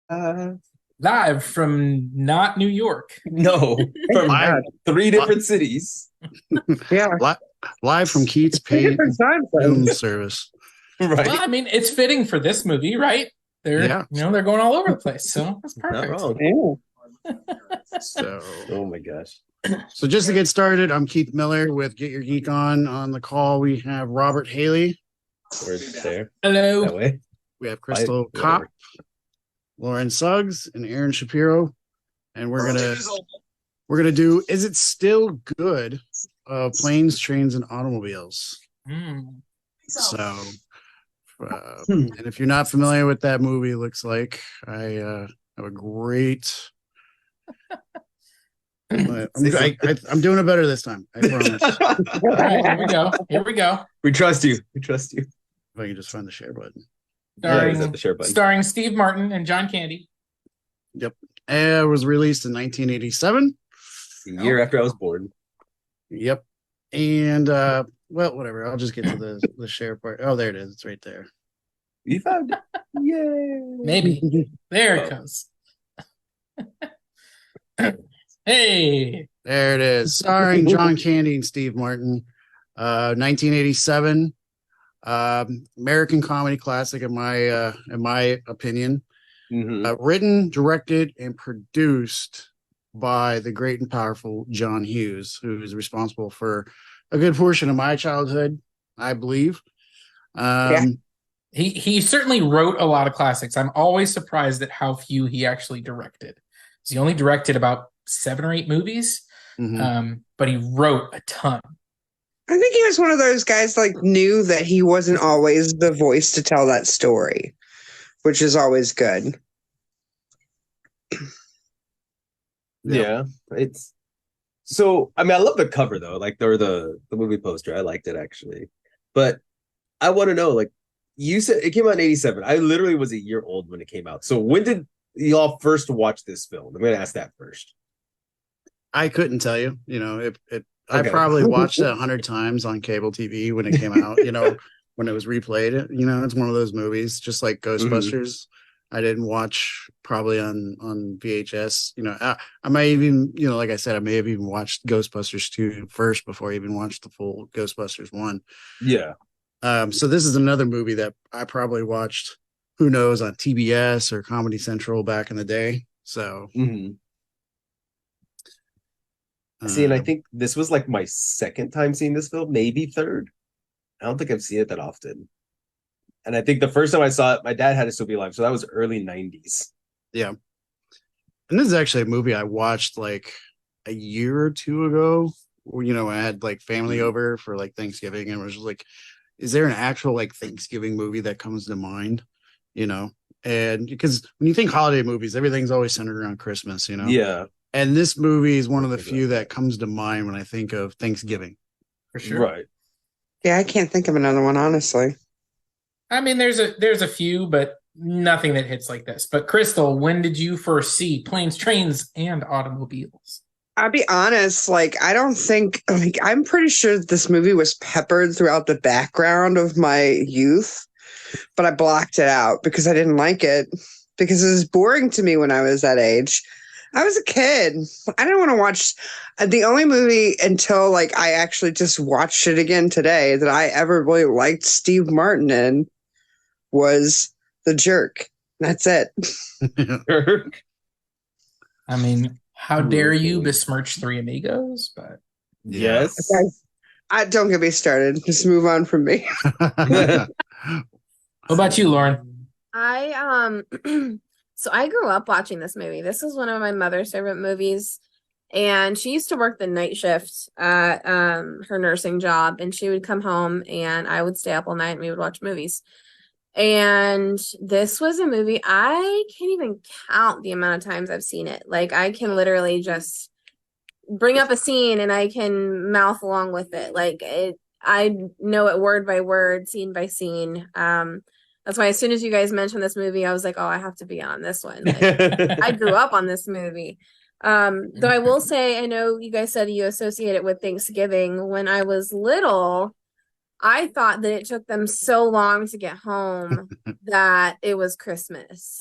Uh, Live from not New York. no, Thank from God. three different cities. Yeah, Li- Live from Keats three Pay different time Doom frames. Service. Well, Right? I mean, it's fitting for this movie, right? Yeah. They're going all over the place, so that's Not perfect. wrong. Yeah. So, Oh my gosh. so just to get started, I'm Keith Miller with Get Your Geek On. On the call, we have Robert Haley, We're there. That Hello. way. we have Crystal Kopp, Whatever. Lauren Suggs, and Aaron Shapiro, and we're gonna do Is It Still Good? Planes, Trains, and Automobiles. Mm. So, and if you're not familiar with that movie, it looks like I have a great. I'm doing it better this time. I promise. All right, here we go. Here we go. We trust you. We trust you. If I can just find the share button. Yeah, he's Starring, at the share button. starring Steve Martin and John Candy. Yep. It was released in 1987. A year after I was born. Yep. And well, whatever. I'll just get to the share part. Oh, there it is. It's right there. You found it. Yay. Maybe. There it goes. Hey. There it is. Starring John Candy and Steve Martin. 1987. American comedy classic in my opinion. Mhm. Written, directed, and produced by the great and powerful John Hughes, who is responsible for a good portion of my childhood, I believe. He certainly wrote a lot of classics. I'm always surprised at how few he actually directed. He only directed about 7 or 8 movies, but he wrote a ton. I think he was one of those guys knew that he wasn't always the voice to tell that story, which is always good. Yeah. It's so I mean I love the cover though, like the movie poster. I liked it actually. But I want to know, like you said it came out in 87. I literally was a year old when it came out. So when did y'all first watch this film? I'm gonna ask that first. I couldn't tell you. I Okay. probably watched it 100 times on cable TV when it came out. When it was replayed. It's one of those movies, just like Ghostbusters. I didn't watch probably on VHS. I might even, like I said, I may have even watched Ghostbusters 2 first before I even watched the full Ghostbusters 1. Yeah. So this is another movie that I probably watched, who knows, on TBS or Comedy Central back in the day. So See, and I think this was like my second time seeing this film, maybe third. I don't think I've seen it that often. And I think the first time I saw it, my dad had to still be alive. So that was early 90s. Yeah. And this is actually a movie I watched like a year or two ago. I had like family over for like Thanksgiving and was just like, is there an actual like Thanksgiving movie that comes to mind? And because when you think holiday movies, everything's always centered around Christmas, Yeah. And this movie is one of the few that comes to mind when I think of Thanksgiving. For sure. Right. Yeah, I can't think of another one, honestly. I mean, there's a few, but nothing that hits like this. But Crystal, when did you first see Planes, Trains, and Automobiles? I'll be honest, I don't think, I'm pretty sure that this movie was peppered throughout the background of my youth, but I blocked it out because I didn't like it, because it was boring to me when I was that age. I was a kid. I didn't want to watch the only movie until I actually just watched it again today that I ever really liked Steve Martin in was The Jerk. That's it. I mean, how dare you besmirch Three Amigos? But yes. Don't get me started. Just move on from me. What about you, Lauren? So I grew up watching this movie. This is one of my mother's favorite movies. And she used to work the night shift at her nursing job. And she would come home and I would stay up all night and we would watch movies. And this was a movie, I can't even count the amount of times I've seen it. I can literally just bring up a scene and I can mouth along with it. I know it word by word, scene by scene. That's why as soon as you guys mentioned this movie, I was like, oh, I have to be on this one. I grew up on this movie. Though I will say, I know you guys said you associate it with Thanksgiving. When I was little, I thought that it took them so long to get home that it was Christmas.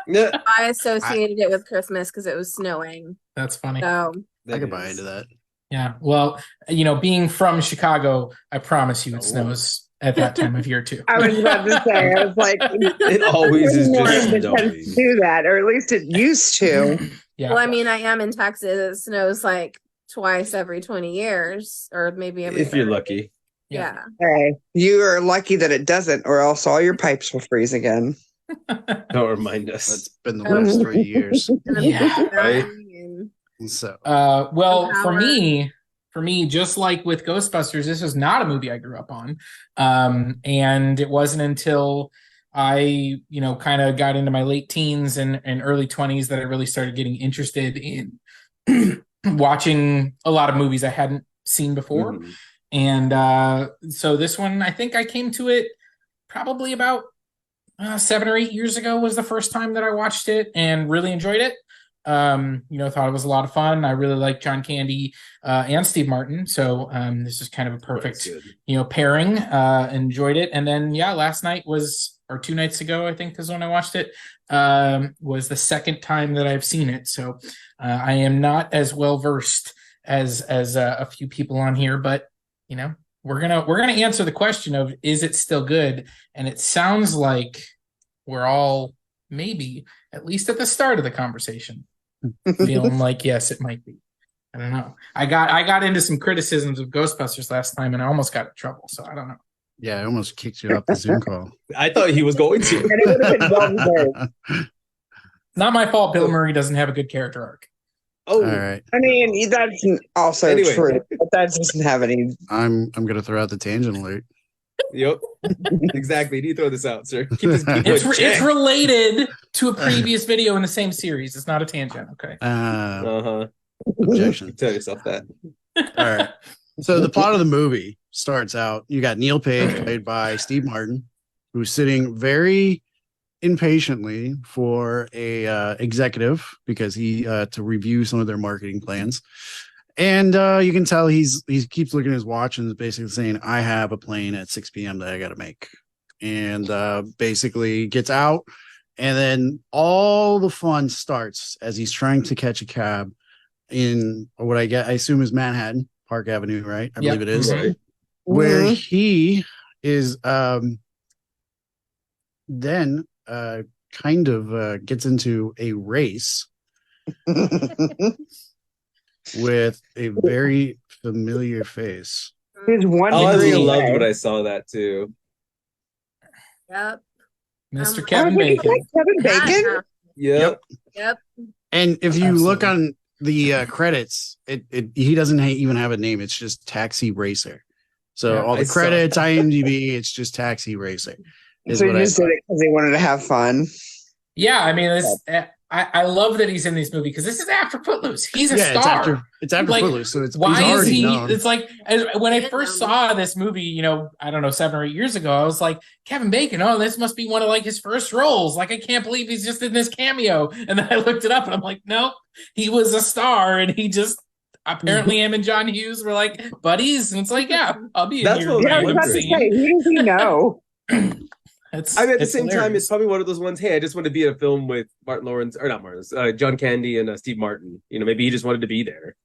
Yeah, I associated it with Christmas because it was snowing. That's funny. So I could buy into that. Yeah. Well, being from Chicago, I promise you it snows at that time of year too. I was about to say, I was like, it always is more just tends snowy. to do that, or at least it used to. Yeah. well, I mean, I am in Texas. It snows like twice every 20 years, or maybe every If you're 30. lucky. Yeah. Hey, you are lucky that it doesn't, or else all your pipes will freeze again. Don't remind us. That's been the last 3 years. Yeah. Right. So well, for me, just like with Ghostbusters, this was not a movie I grew up on. And it wasn't until I, kind of got into my late teens and early 20s that I really started getting interested in watching a lot of movies I hadn't seen before. Mm-hmm. And so this one, I think I came to it probably about 7 or 8 years ago was the first time that I watched it and really enjoyed it. Thought it was a lot of fun. I really like John Candy and Steve Martin. So this is kind of a perfect, pairing. Enjoyed it. And then, last night or 2 nights ago, I think is when I watched it, was the second time that I've seen it. So I am not as well versed as a few people on here, but we're gonna answer the question of, is it still good? And it sounds like we're all maybe, at least at the start of the conversation, feeling like yes, it might be. I don't know. I got into some criticisms of Ghostbusters last time and I almost got in trouble, so I don't know. yeah, I almost kicked you off the Zoom call. I thought he was going to. And it would have been well deserved. Not my fault. Bill Murray doesn't have a good character arc. Oh, All right. I mean, that's also Anyway. true, but that doesn't have any. I'm gonna throw out the tangent alert. Yep. Exactly. You throw this out, sir. Keep this people in It's check. related to a previous video in the same series. It's not a tangent. Okay. Uh-huh. Objection. Tell yourself that. All right. So the plot of the movie starts out. You got Neil Page, played by Steve Martin, who's sitting very impatiently for a executive because he to review some of their marketing plans. And you can tell he keeps looking at his watch and is basically saying, I have a plane at 6 p.m. that I got to make. And basically gets out. And then all the fun starts as he's trying to catch a cab in what I assume is Manhattan, Park Avenue, right? I believe it is. Right. Where he is then kind of gets into a race with a very familiar face. There's one Oh, I degree really loved away. when I saw that too. Yep. Mr. Kevin Kevin Oh, did you Bacon. like Kevin Bacon? Yep. Yep. And if you look Absolutely. on the credits, he doesn't even have a name. It's just Taxi Racer. So Yeah, all I the saw credits, that. IMDb, it's just Taxi Racer. Is So what you I just did thought. it because they wanted to have fun. Yeah, I mean, I love that he's in this movie because this is after Footloose. He's a Yeah, star. it's after Like, Footloose, so it's Why he's is already he? known. It's like when I first saw this movie, I don't know, 7 or 8 years ago, I was like, Kevin Bacon. Oh, this must be one of like his first roles. Like, I can't believe he's just in this cameo. And then I looked it up, and I'm like, nope, he was a star, and he just apparently him and John Hughes were like buddies, and it's like, yeah, I'll be in That's here. what Yeah, I was I'm about to wondering. say, who does he know? It's, I mean, at the it's same time, hilarious. it's probably one of those ones. Hey, I just want to be in a film with Martin Lawrence, or not Martin, John Candy and Steve Martin. Maybe he just wanted to be there.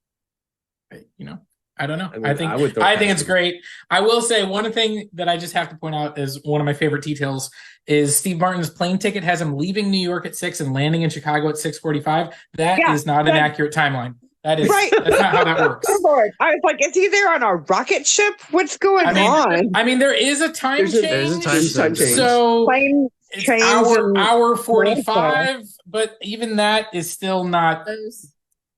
I don't know. I mean, I think I would throw I think past it's him. great. I will say one thing that I just have to point out is one of my favorite details is Steve Martin's plane ticket has him leaving New York at 6 and landing in Chicago at 6:45. That Yeah, is not an that- accurate timeline. That is Right. That's not how that works. Oh, Lord. I was like, is he there on a rocket ship? What's going on? I mean, there is a time There's a change. time change. So Plane it's change and- hour 45, but even that is still not. Those-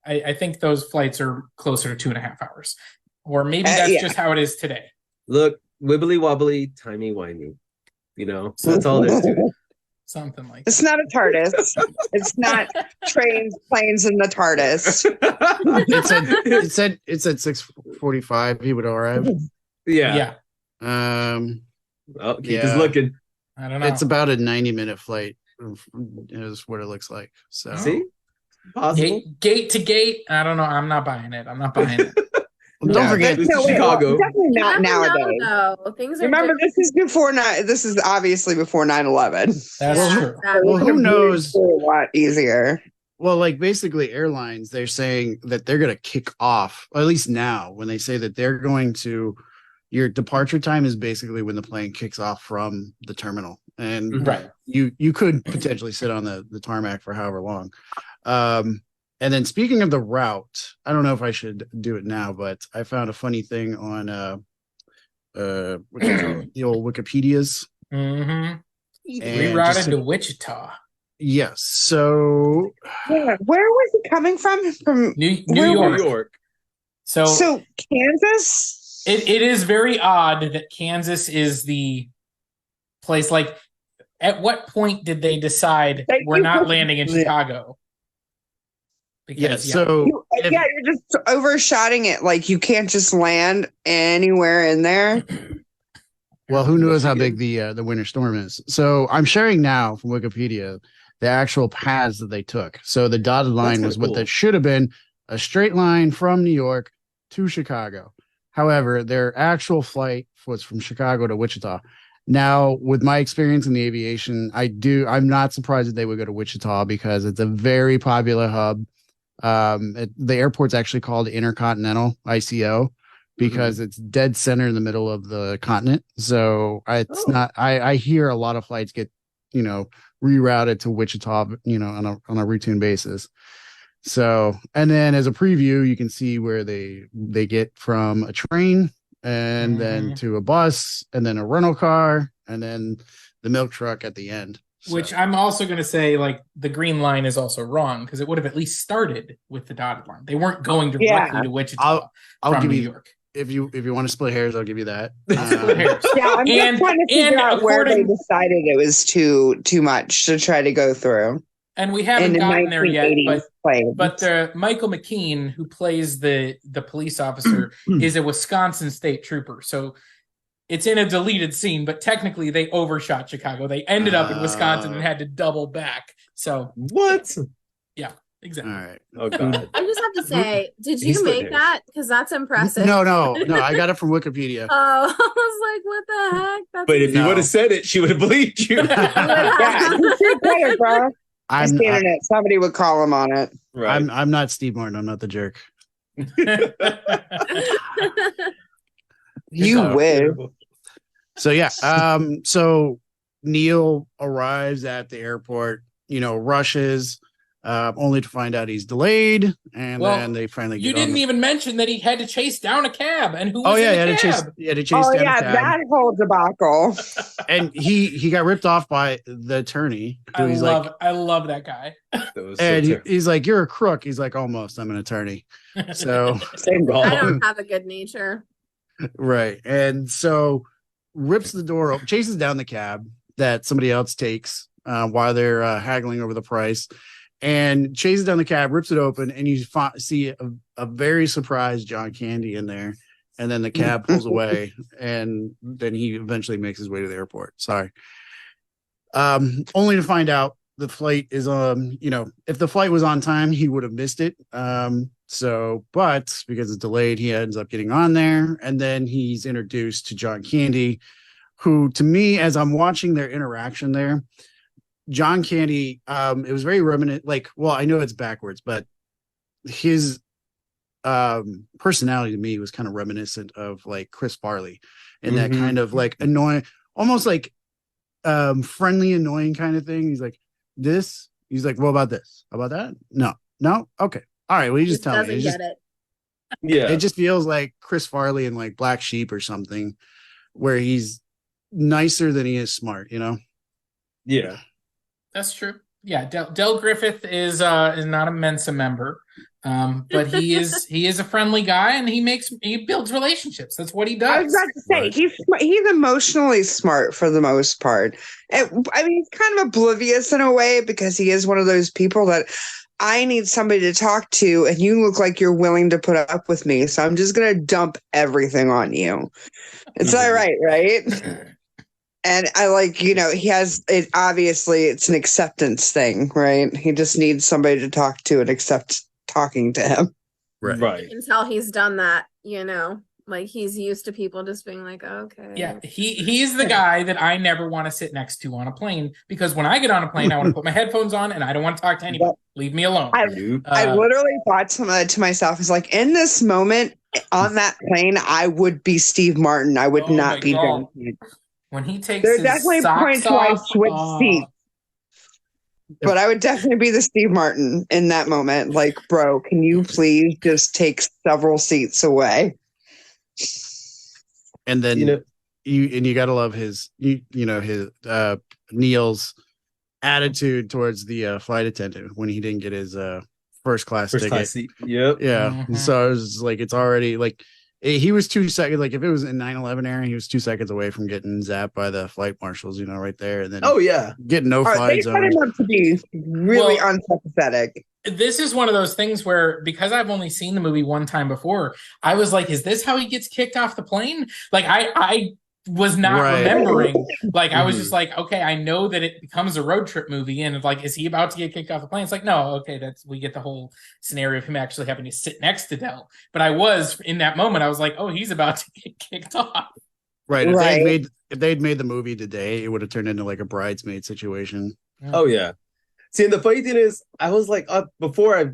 I think those flights are closer to 2.5 hours, or maybe that's yeah. just how it is today. Look, wibbly wobbly, timey wimey. So that's all there's to it. Something like It's not a TARDIS. It's not trains, planes, and the TARDIS. It said 6:45 he would arrive. that. Yeah. Yeah, Oh, keep Yeah. us looking. I don't know. It's about a 90-minute flight is what it looks like. So See? Possible. Gate to gate. I don't know. I'm not buying it. I'm not buying it. Well, don't No, forget, This is wait, Chicago. definitely You not never know, nowadays. though. Things are Remember, different. this is obviously before 9/11. That's Yeah, true. exactly. well, who knows? A lot easier. Well, like basically airlines, they're saying that they're going to kick off, or at least now, when they say that they're going to, your departure time is basically when the plane kicks off from the terminal. And Right. you could potentially sit on the tarmac for however long. And then speaking of the route, I don't know if I should do it now, but I found a funny thing on the old Wikipedia's. Mm-hmm. And Rerouted just to Wichita, yes. So Yeah, where was it coming from? From New Where York. New York. so Kansas. It is very odd that Kansas is the place. Like, at what point did they decide That we're you not put- landing in Yeah. Chicago? Because You're just overshotting it. Like you can't just land anywhere in there. well, who knows how Michigan. big the winter storm is? So I'm sharing now from Wikipedia the actual paths that they took. So the dotted line kinda was what cool. that should have been a straight line from New York to Chicago. However, their actual flight was from Chicago to Wichita. Now, with my experience in the aviation, I'm not surprised that they would go to Wichita because it's a very popular hub. The airport's actually called Intercontinental ICO because it's dead center in the middle of the continent. So it's not. I hear a lot of flights get rerouted to Wichita, on a routine basis. So, and then as a preview, you can see where they get from a train and then to a bus and then a rental car and then the milk truck at the end. So. Which I'm also going to say, like, the green line is also wrong because it would have at least started with the dotted line. They weren't going directly to Wichita I'll from give New you York. if you want to split hairs, I'll give you that. Split hairs. Yeah, I'm And- just trying to figure and out where they according- decided it was too much to try to go through. And we haven't In the gotten there yet, 1980s planes. but the Michael McKean, who plays the police officer, is a Wisconsin state trooper. So it's in a deleted scene, but technically they overshot Chicago. They ended up in Wisconsin and had to double back. So What? exactly. All right. Oh god. I just have to say, did He's you split make hairs. that? Because that's impressive. No. I got it from Wikipedia. Oh, I was like, what the heck? That's But if you No. would have said it, she would have believed you. Yeah, you should play it, bro. I'm It's the internet. Somebody would call him on it. Right. I'm not Steve Martin. I'm not the jerk. You wish. So yeah. So Neil arrives at the airport, rushes, only to find out he's delayed, and Well, then they finally get You didn't even mention that he had to chase down a cab, and who was he in had the to chase. cab? He had to chase Oh down a yeah, cab. that whole debacle. And he got ripped off by the attorney. Who he's like, I love that guy. That was so and terrible. he's like, "You're a crook." He's like, "Almost. I'm an attorney." So Same Wrong. I don't have a good nature. right, and so rips the door open, chases down the cab that somebody else takes while they're haggling over the price, and chases down the cab, rips it open, and you see a very surprised John Candy in there. And then the cab pulls away, and then he eventually makes his way to the airport. Sorry. Only to find out the flight is if the flight was on time, he would have missed it. But because it's delayed, he ends up getting on there, and then he's introduced to John Candy, who, to me, as I'm watching their interaction there, John Candy, it was very reminiscent. I know it's backwards, but his personality to me was kind of reminiscent of like Chris Farley, and that kind of like annoying, almost like friendly, annoying kind of thing. He's like, this. He's like, what about this? How about that? No. Okay. All right. Well, you just tell me. Doesn't get it. Yeah. It just feels like Chris Farley and like Black Sheep or something, where he's nicer than he is smart. Yeah. That's true. Yeah, Del Griffith is not a Mensa member, but he is a friendly guy, and he builds relationships. That's what he does. I was about to say Right. he's emotionally smart for the most part. He's kind of oblivious in a way because he is one of those people that I need somebody to talk to, and you look like you're willing to put up with me, so I'm just gonna dump everything on you. Is that right? And I he has it. Obviously, it's an acceptance thing, right? He just needs somebody to talk to and accept talking to him. Right. You can tell he's done that you know, like he's used to people just being like, okay. Yeah, he's the guy that I never want to sit next to on a plane, because when I get on a plane, I want to put my headphones on and I don't want to talk to anybody. Leave me alone. I literally thought to myself, is like, in this moment on that plane, I would be Steve Martin. I would not be John Cena. When he takes There are his definitely socks points where I off, switch seats. But I would definitely be the Steve Martin in that moment. Like, bro, can you please just take several seats away? And then you gotta love his his Neil's attitude towards the flight attendant when he didn't get his first class ticket. Seat. Yep. Yeah. Mm-hmm. So it was like, it's already like, he was 2 seconds. Like if it was in 9/11 era, he was 2 seconds away from getting zapped by the flight marshals, right there. And then getting no flight zone. They set him up to be really unsympathetic. This is one of those things where, because I've only seen the movie one time before, I was like, is this how he gets kicked off the plane? Like I was not remembering. Like I was just like, okay, I know that it becomes a road trip movie, and like, is he about to get kicked off the plane? It's like, no, okay, we get the whole scenario of him actually having to sit next to Dell. But I was in that moment, I was like, oh, he's about to get kicked off. Right. If they'd made the movie today, it would have turned into like a bridesmaid situation. Oh yeah. See, and the funny thing is, I was like, before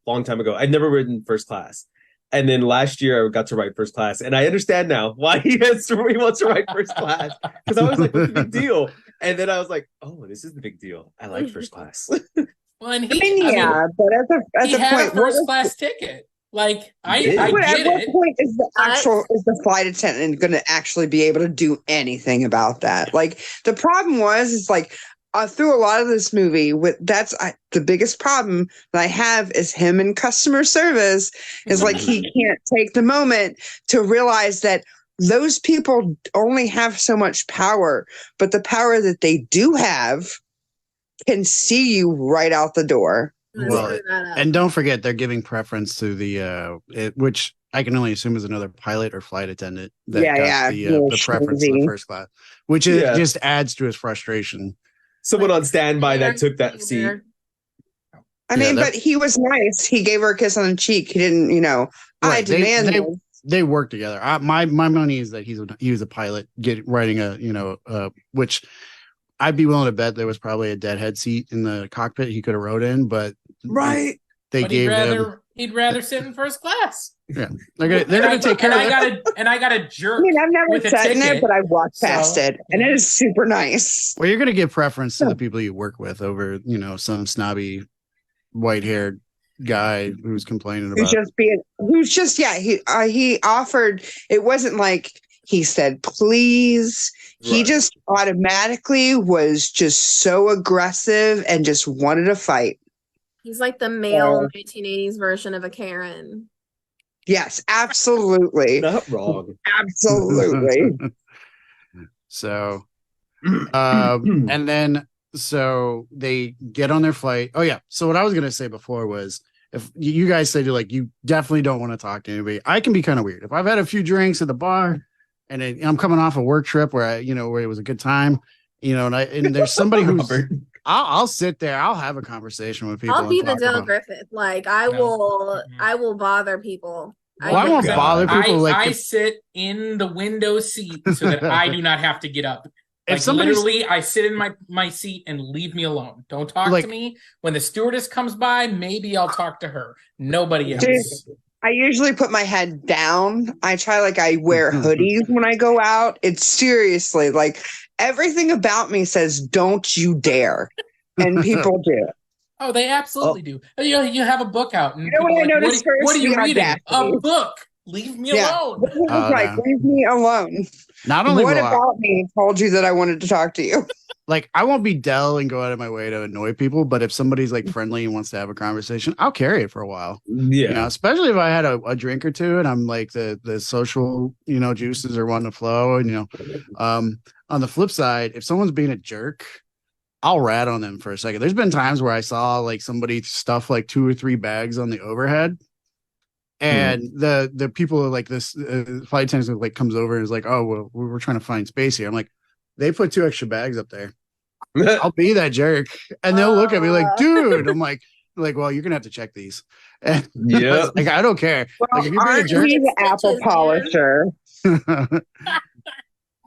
long time ago, I'd never ridden first class. And then last year I got to ride first class. And I understand now why he wants to ride first class. Because I was like, what's the big deal? And then I was like, oh, this is the big deal. I like first class. Well, and but at the had point, a first class ticket. Like I get at what it. point is the flight attendant going to actually be able to do anything about that? Like the problem is like, through a lot of this movie, the biggest problem that I have is him in customer service is like he can't take the moment to realize that those people only have so much power, but the power that they do have can see you right out the door. Well, and don't forget, they're giving preference to the which I can only assume is another pilot or flight attendant that got the preference to the first class, which just adds to his frustration. Someone on standby that took that seat. I mean, but he was nice. He gave her a kiss on the cheek. He didn't, I demand. They work together. My money is that he was a pilot writing which I'd be willing to bet there was probably a deadhead seat in the cockpit he could have rode in, but he'd rather sit in first class. Yeah, they're gonna take care of it. I got a jerk. I mean, I've never sat in it, but I walked past it, and it is super nice. Well, you're gonna give preference to the people you work with over, some snobby, white-haired guy who's complaining about. He offered. It wasn't like he said please. Right. He just automatically was just so aggressive and just wanted to fight. He's like the male 1980s version of a Karen. Yes, absolutely. Not wrong. Absolutely. So, and then, so they get on their flight. Oh yeah. So what I was going to say before was, if you guys say you definitely don't want to talk to anybody, I can be kind of weird. If I've had a few drinks at the bar and I'm coming off a work trip where where it was a good time, and there's somebody who's, I'll sit there. I'll have a conversation with people. I'll be the Dale Griffith. Like I will bother people. I won't bother people. I sit in the window seat so that I do not have to get up. Literally, I sit in my seat and leave me alone. Don't talk to me. When the stewardess comes by, maybe I'll talk to her. Nobody else. Dude, I usually put my head down. I wear hoodies when I go out. It's seriously like everything about me says, don't you dare. And people do. Oh, they absolutely do. You have a book out. And what are you reading? A book. Leave me alone. Leave me alone. Not only what about me told you that I wanted to talk to you? Like, I won't be Dell and go out of my way to annoy people, but if somebody's like friendly and wants to have a conversation, I'll carry it for a while. Yeah. Especially if I had a drink or two and I'm like the social, juices are wanting to flow. And, on the flip side, if someone's being a jerk, I'll rat on them for a second. There's been times where I saw like somebody stuff like 2 or 3 bags on the overhead. And the people like this flight attendant like comes over and is like, oh, well, we're trying to find space here. I'm like, they put 2 extra bags up there. I'll be that jerk. And they'll look at me like, dude. I'm like, like, well, you're gonna have to check these. And Yeah. like, I don't care. Well, Like, if you're being a aren't jerk, we the apple polisher?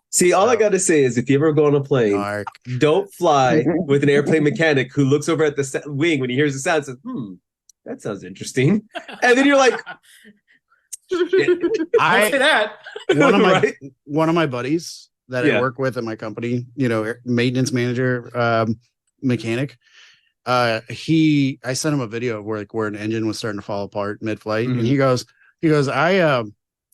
See, all I gotta say is if you ever go on a plane, Dark. don't fly with an airplane mechanic who looks over at the wing when he hears the sound and says, that sounds interesting. And then you're like, shit. Don't say that. one of my Right? one of my buddies that I work with at my company, maintenance manager, mechanic. I sent him a video where an engine was starting to fall apart mid-flight, and he goes,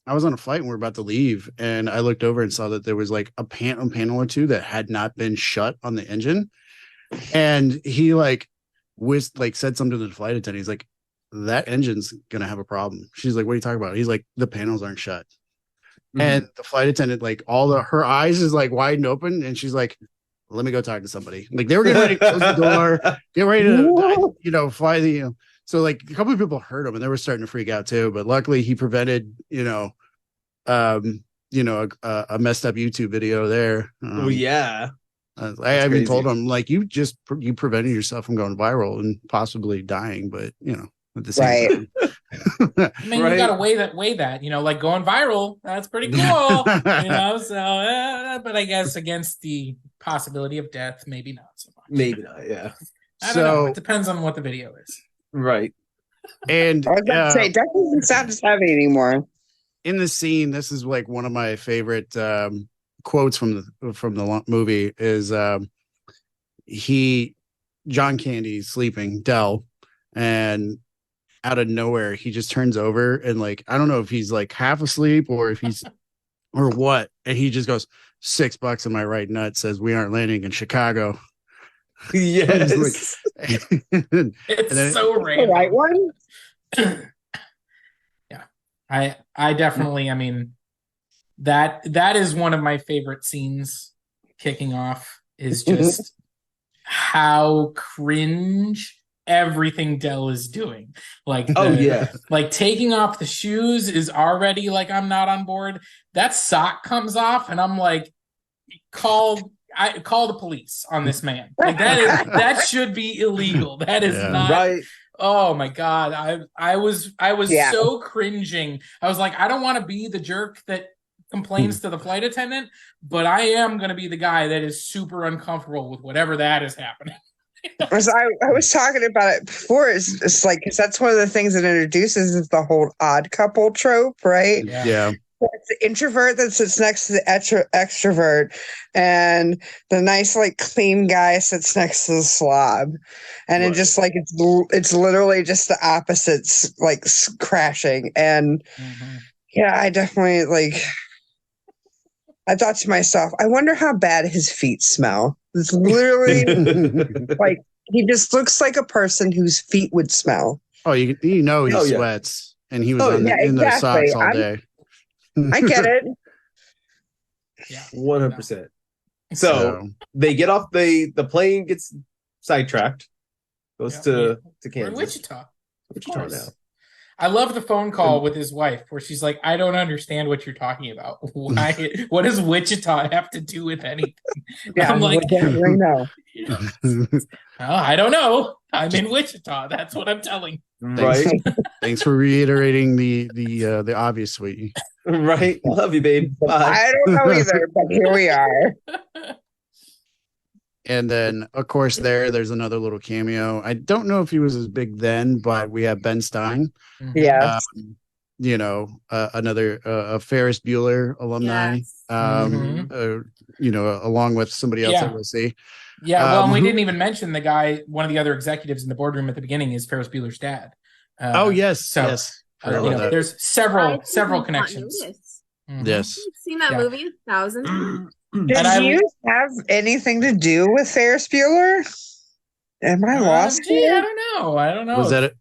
I was on a flight and we're about to leave, and I looked over and saw that there was like a panel or two that had not been shut on the engine, and he said something to the flight attendant. He's like, that engine's gonna have a problem. She's like, what are you talking about? He's like, the panels aren't shut. And the flight attendant, like, her eyes is like wide open, and she's like, let me go talk to somebody. Like, they were getting ready to close the door, get ready to fly the. So like a couple of people heard him, and they were starting to freak out too. But luckily, he prevented a messed up YouTube video there. Oh yeah. I even told him, like, you prevented yourself from going viral and possibly dying, but at the same time. I mean, you gotta weigh that, like going viral, that's pretty cool. So but I guess against the possibility of death, maybe not so much. Maybe not, yeah. I don't know. It depends on what the video is. Right. And I was about to say, death doesn't sound as heavy anymore. In the scene, this is like one of my favorite quotes from the movie is John Candy's sleeping, Dell, and out of nowhere he just turns over and, like, I don't know if he's like half asleep or if he's or what, and he just goes, $6 in my right nut says we aren't landing in Chicago. Yes. It's so random. The right one? Yeah. I definitely, I mean, that is one of my favorite scenes kicking off, is just how cringe everything Dell is doing. Like, like taking off the shoes is already like, I'm not on board. That sock comes off and I'm like, call the police on this man. Like, that should be illegal. That is not right. Oh my god, I was so cringing. I was like, I don't want to be the jerk that complains to the flight attendant, but I am going to be the guy that is super uncomfortable with whatever that is happening. I was talking about it before. It's like, because that's one of the things that introduces is the whole odd couple trope, right? Yeah. It's the introvert that sits next to the extrovert, and the nice, like, clean guy sits next to the slob, and it just like it's literally just the opposites, like, crashing. And I definitely, like, I thought to myself, I wonder how bad his feet smell. It's literally like, he just looks like a person whose feet would smell. Oh, he sweats, and he was in those socks all day. I get it. Yeah, 100%. So they get off, the plane gets sidetracked, goes to Kansas. Wichita now. I love the phone call with his wife where she's like, I don't understand what you're talking about. Why? What does Wichita have to do with anything? I'm like, I don't know. I'm in Wichita. That's what I'm telling. Right. Thanks for reiterating the obvious, sweetie. Right. Love you, babe. Bye. I don't know either, but here we are. And then, of course, there's another little cameo. I don't know if he was as big then, but we have Ben Stein. Yeah. Another Ferris Bueller alumni. Yes. Along with somebody else that we'll see. Yeah, well, and we didn't even mention the guy, one of the other executives in the boardroom at the beginning is Ferris Bueller's dad. Yes. There's several connections. Yes. I've seen that movie 1,000 times. Did you have anything to do with Ferris Bueller? Am I lost? I don't know. Was that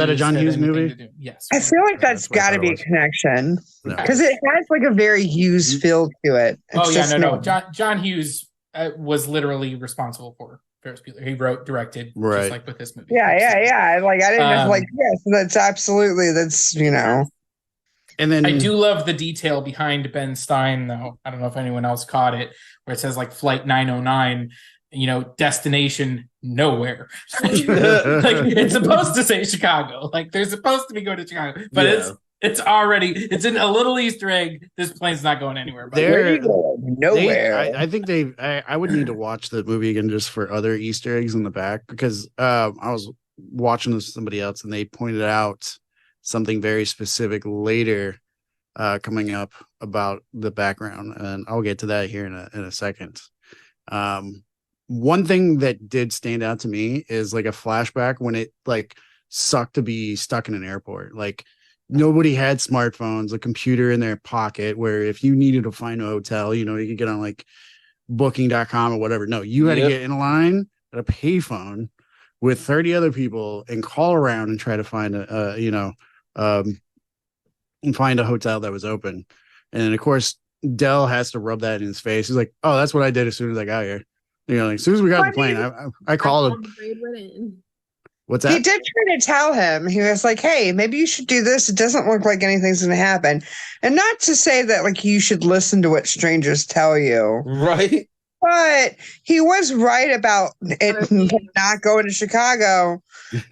a John Hughes movie? Yes. I feel like that's got to be a connection because it has like a very Hughes feel to it. John Hughes was literally responsible for Ferris Bueller. He wrote, directed, just like with this movie. Yeah. Like, I didn't that's absolutely, And then I do love the detail behind Ben Stein, though. I don't know if anyone else caught it, where it says like Flight 909, destination nowhere. Like it's supposed to say Chicago. Like they're supposed to be going to Chicago, but it's it's in a little Easter egg. This plane's not going anywhere. Where are you going? Nowhere. I think I would need to watch the movie again just for other Easter eggs in the back, because I was watching this with somebody else and they pointed out something very specific later coming up about the background, and I'll get to that here in a second. One thing that did stand out to me is like a flashback when it like sucked to be stuck in an airport. Like nobody had smartphones, a computer in their pocket, where if you needed to find a hotel, you could get on like booking.com or whatever. No, you had to get in line at a payphone with 30 other people and call around and try to find and find a hotel that was open. And of course, Dell has to rub that in his face. He's like, "Oh, that's what I did as soon as I got here." Like as soon as we got on the plane, I called him. What's that? He did try to tell him. He was like, "Hey, maybe you should do this. It doesn't look like anything's going to happen." And not to say that like you should listen to what strangers tell you, right? But he was right about it not going to Chicago.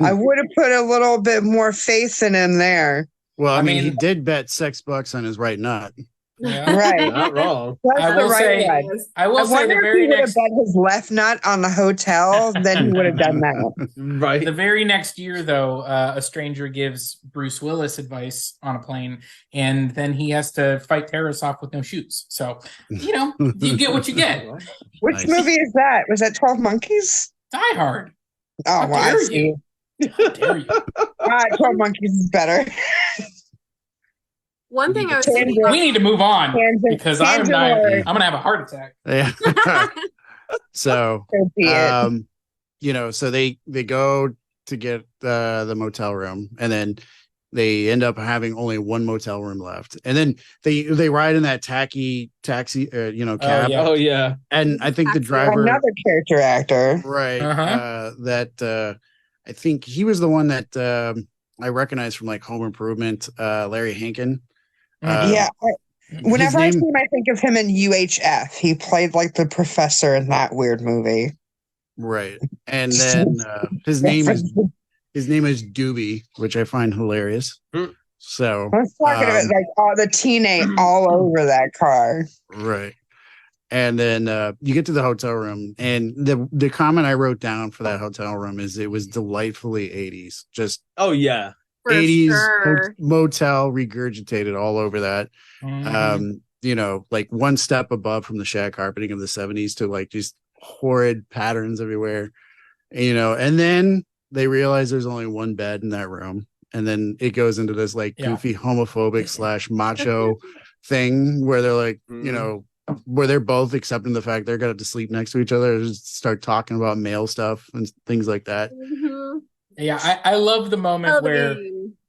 I would have put a little bit more faith in him there. Well, I mean, he did bet $6 on his right nut. Yeah. Right. Not wrong. I will say the very next bet his left nut on the hotel, then he would have done that. Right. The very next year, though, a stranger gives Bruce Willis advice on a plane, and then he has to fight terrorists off with no shoes. So, you get what you get. Which movie is that? Was that 12 Monkeys? Die Hard. Oh, well, I see. How dare you? 12 Monkeys is better. One thing I was thinking, we need to move on because I'm gonna have a heart attack. Yeah. So so they go to get the motel room, and then they end up having only one motel room left, and then they ride in that taxi cab. Oh yeah. And I think the driver, another character actor, right? That I think he was the one that I recognize from like Home Improvement, Larry Hankin. Whenever I see him, I think of him in UHF. He played like the professor in that weird movie. Right. And then his name is Doobie, which I find hilarious. So I was talking about like all the teenage all over that car. Right. And then you get to the hotel room, and the comment I wrote down for that hotel room is it was delightfully 80s. Just 80s motel regurgitated all over that. Like one step above from the shag carpeting of the 70s to like just horrid patterns everywhere. And then they realize there's only one bed in that room, and then it goes into this like goofy homophobic / macho thing where they're like where they're both accepting the fact they're gonna have to sleep next to each other, just start talking about male stuff and things like that. Yeah, I love the moment where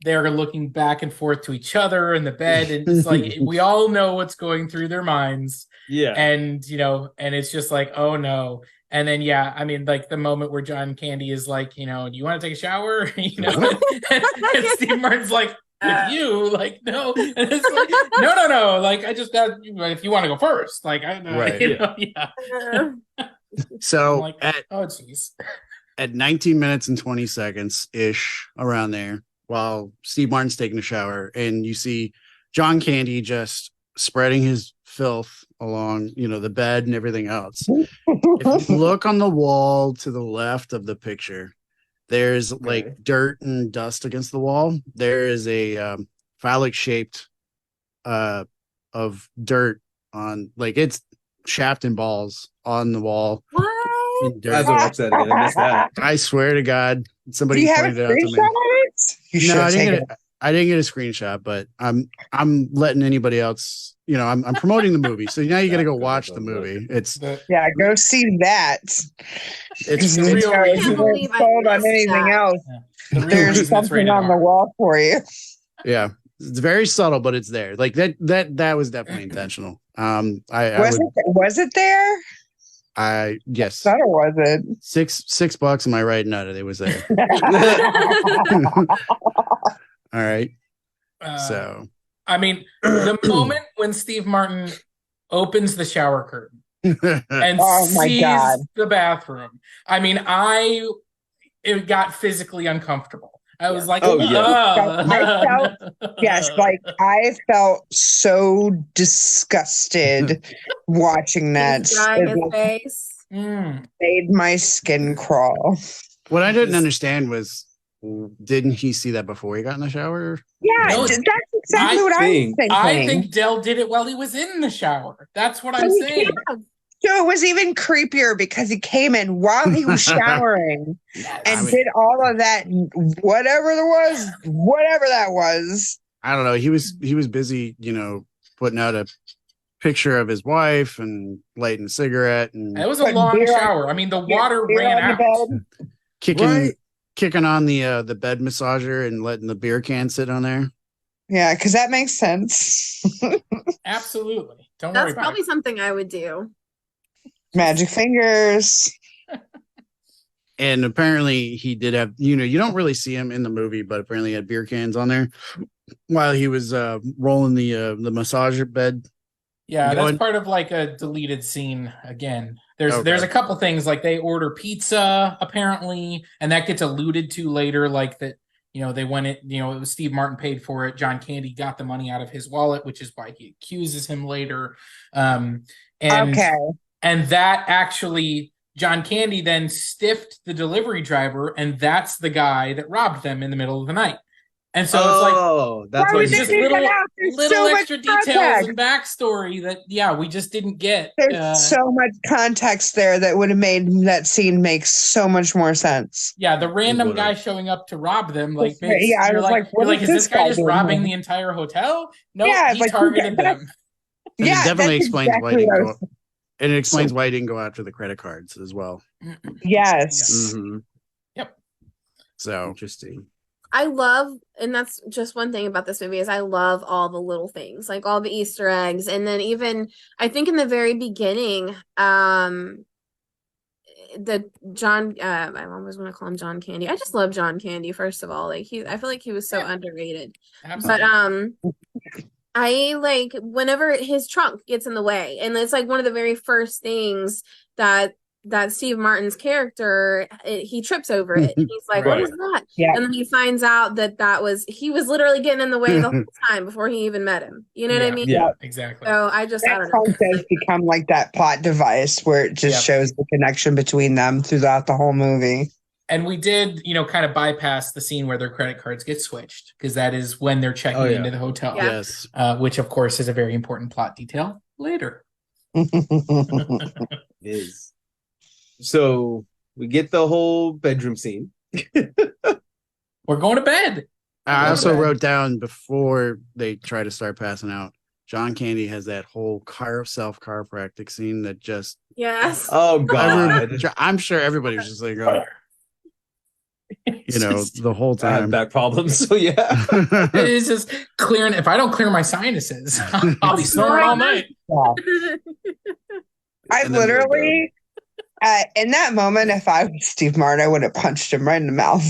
they're looking back and forth to each other in the bed, and it's like we all know what's going through their minds. Yeah. And and it's just like, oh no. And then like the moment where John Candy is like, do you want to take a shower? And Steve Martin's like, with you, like, no. And it's like, no. Like, I just got if you want to go first. Like I know. So like, at 19 minutes and 20 seconds ish, around there, while Steve Martin's taking a shower, and you see John Candy just spreading his filth along, the bed and everything else. If you look on the wall to the left of the picture, there's like dirt and dust against the wall. There is a phallic shaped of dirt on, like, it's shaft and balls on the wall. What? I have to watch that again. I missed that. I swear to God, somebody pointed it out to me. No, I didn't get a screenshot, but I'm letting anybody else. I'm promoting the movie, so now you got to go watch the movie. Go see that. It's real. Sold on anything else. There's something on the wall for you. Yeah, it's very subtle, but it's there. Like that was definitely intentional. Was it there? Yes. Subtle was it? $6 in my right nut. It was there. All right. So I mean, the moment when Steve Martin opens the shower curtain and Oh my sees God. the bathroom. I mean, it got physically uncomfortable. I was like, Oh, yeah. I felt yes, like I felt so disgusted watching that. He's drying his It face. made my skin crawl. What I didn't understand was, didn't he see that before he got in the shower? Yeah, No, that's exactly what I was thinking. I think Dell did it while he was in the shower. That's what I'm saying. So it was even creepier because he came in while he was showering and did all of that, whatever that was. I don't know. He was busy, putting out a picture of his wife and lighting a cigarette, and It was a long shower. I mean, the water ran out. Kicking on the bed massager and letting the beer can sit on there. Yeah, because that makes sense. Absolutely. Don't worry That's about probably it. something I would do. Magic fingers. And apparently he did have, you don't really see him in the movie, but apparently he had beer cans on there while he was rolling the massager bed. Yeah, that's part of like a deleted scene again. There's a couple things, like they order pizza apparently, and that gets alluded to later, like that, they went it, it was Steve Martin paid for it. John Candy got the money out of his wallet, which is why he accuses him later. And that actually, John Candy then stiffed the delivery driver, and that's the guy that robbed them in the middle of the night. And so it's like, that's it's just little so extra details and backstory that, we just didn't get. There's so much context there that would have made that scene make so much more sense. Yeah, the random guy showing up to rob them, like, I was like, is this guy just robbing the entire hotel? No, he targeted them. And it definitely explains why he didn't go. And it explains why he didn't go after the credit cards as well. Yes. Mm-hmm. Yep. So interesting. I love, and that's just one thing about this movie, is I love all the little things, like all the Easter eggs. And then even, I think in the very beginning, I always want to call him John Candy. I just love John Candy, first of all. Like I feel like he was so underrated. Absolutely. But I like whenever his trunk gets in the way, and it's like one of the very first things that Steve Martin's character, he trips over it. He's like, Right. What is that? Yeah. And then he finds out he was literally getting in the way the whole time before he even met him. You know what I mean? Yeah, exactly. So I don't know. Trunk does become like that plot device where it just shows the connection between them throughout the whole movie. And we did, kind of bypass the scene where their credit cards get switched, because that is when they're checking into the hotel. Yeah. yes, which of course is a very important plot detail later. Is. So we get the whole bedroom scene. We're going to bed. I also wrote down before they try to start passing out, John Candy has that whole chiropractic scene that just Yes. Oh God. I'm sure everybody was just like, oh, the whole I have time. back problems. So yeah. It's just clearing. If I don't clear my sinuses, I'll be snoring all night. I literally, in that moment, if I was Steve Martin, I would have punched him right in the mouth.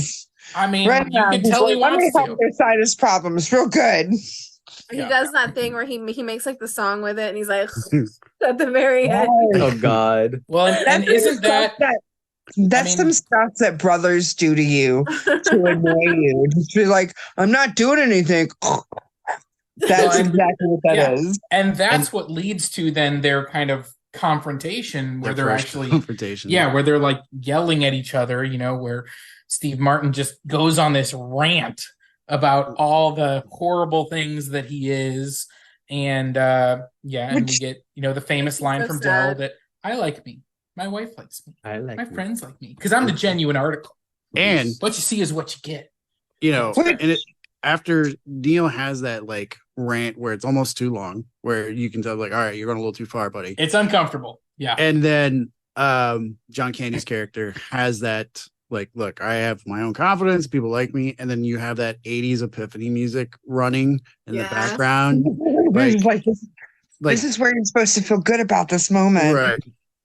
I mean, you can tell he let me wants help to. their sinus problems real good. He does that thing where he makes like the song with it, and he's like at the very end. Oh God. Well, and isn't that that's some stuff that brothers do to you to annoy you? Just be like, I'm not doing anything. That's exactly what that is. And that's what leads to then their kind of confrontation, where they're actually where they're like yelling at each other, where Steve Martin just goes on this rant about all the horrible things that he is. And and we get, the famous line from Dell that I like me. My wife likes me. My friends like me. Because I'm the genuine article. And what you see is what you get. And after Neil has that like rant where it's almost too long, where you can tell like, all right, you're going a little too far, buddy. It's uncomfortable. Yeah. And then John Candy's character has that like, look, I have my own confidence, people like me, and then you have that 80s epiphany music running in the background. This is where you're supposed to feel good about this moment. Right.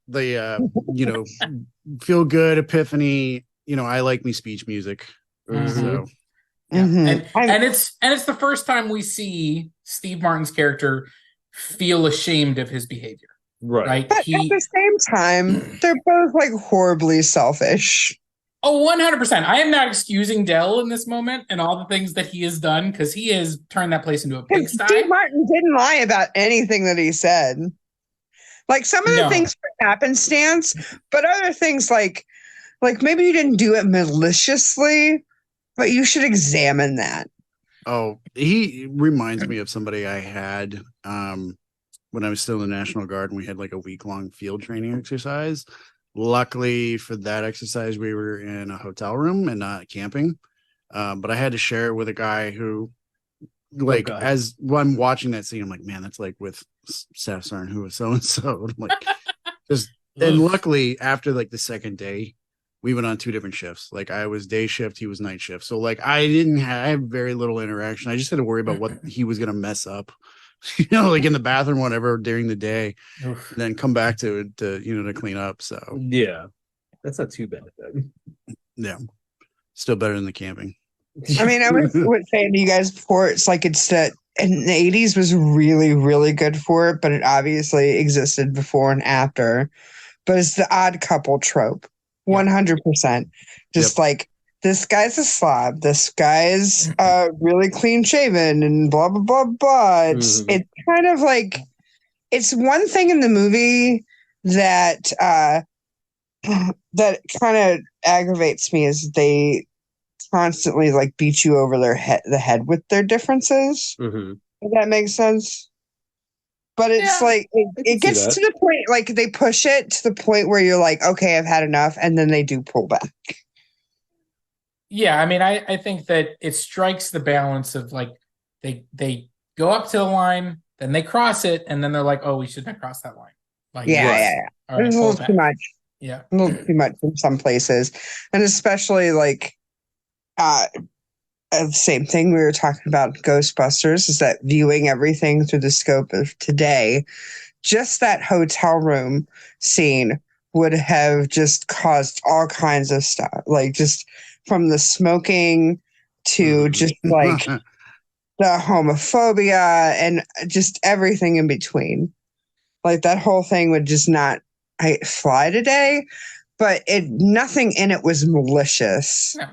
The feel good epiphany, I like me speech music. Mm-hmm. So and it's the first time we see Steve Martin's character feel ashamed of his behavior. Right. But at the same time, they're both like horribly selfish. Oh, 100%. I am not excusing Dell in this moment and all the things that he has done because he has turned that place into a pigsty. Steve Martin didn't lie about anything that he said. Like some of the things were happenstance, but other things like maybe you didn't do it maliciously, but you should examine that. Oh, he reminds me of somebody I had when I was still in the National Guard, and we had like a week-long field training exercise. Luckily for that exercise, we were in a hotel room and not camping. But I had to share it with a guy who, like, as I'm watching that scene, I'm like, man, that's like with Staff Sergeant who was so and so. I'm like, just and luckily after like the second day, we went on 2 different shifts. Like I was day shift, he was night shift. So like I have very little interaction. I just had to worry about what he was gonna mess up. Like in the bathroom, whatever, during the day, and then come back to to clean up. So yeah, that's not too bad then. Yeah, still better than the camping. I mean, I was saying to you guys before, it's like it's that in the 80s was really, really good for it, but it obviously existed before and after. But it's the odd couple trope, 100%. Just like, this guy's a slob, this guy's really clean shaven and blah, blah, blah, blah. It's kind of like, it's one thing in the movie that that kind of aggravates me is they constantly like beat you over the head with their differences. If that makes sense. But it's like it gets to the point, like they push it to the point where you're like, okay, I've had enough, and then they do pull back. Yeah, I mean, I think that it strikes the balance of like they go up to the line, then they cross it, and then they're like, oh, we shouldn't have crossed that line. Like, yeah. All right, it's a little too much. Yeah, a little too much in some places, and especially like the same thing we were talking about Ghostbusters is that viewing everything through the scope of today, just that hotel room scene would have just caused all kinds of stuff, like just from the smoking to just like the homophobia and just everything in between. Like that whole thing would just not fly today, but nothing in it was malicious. No.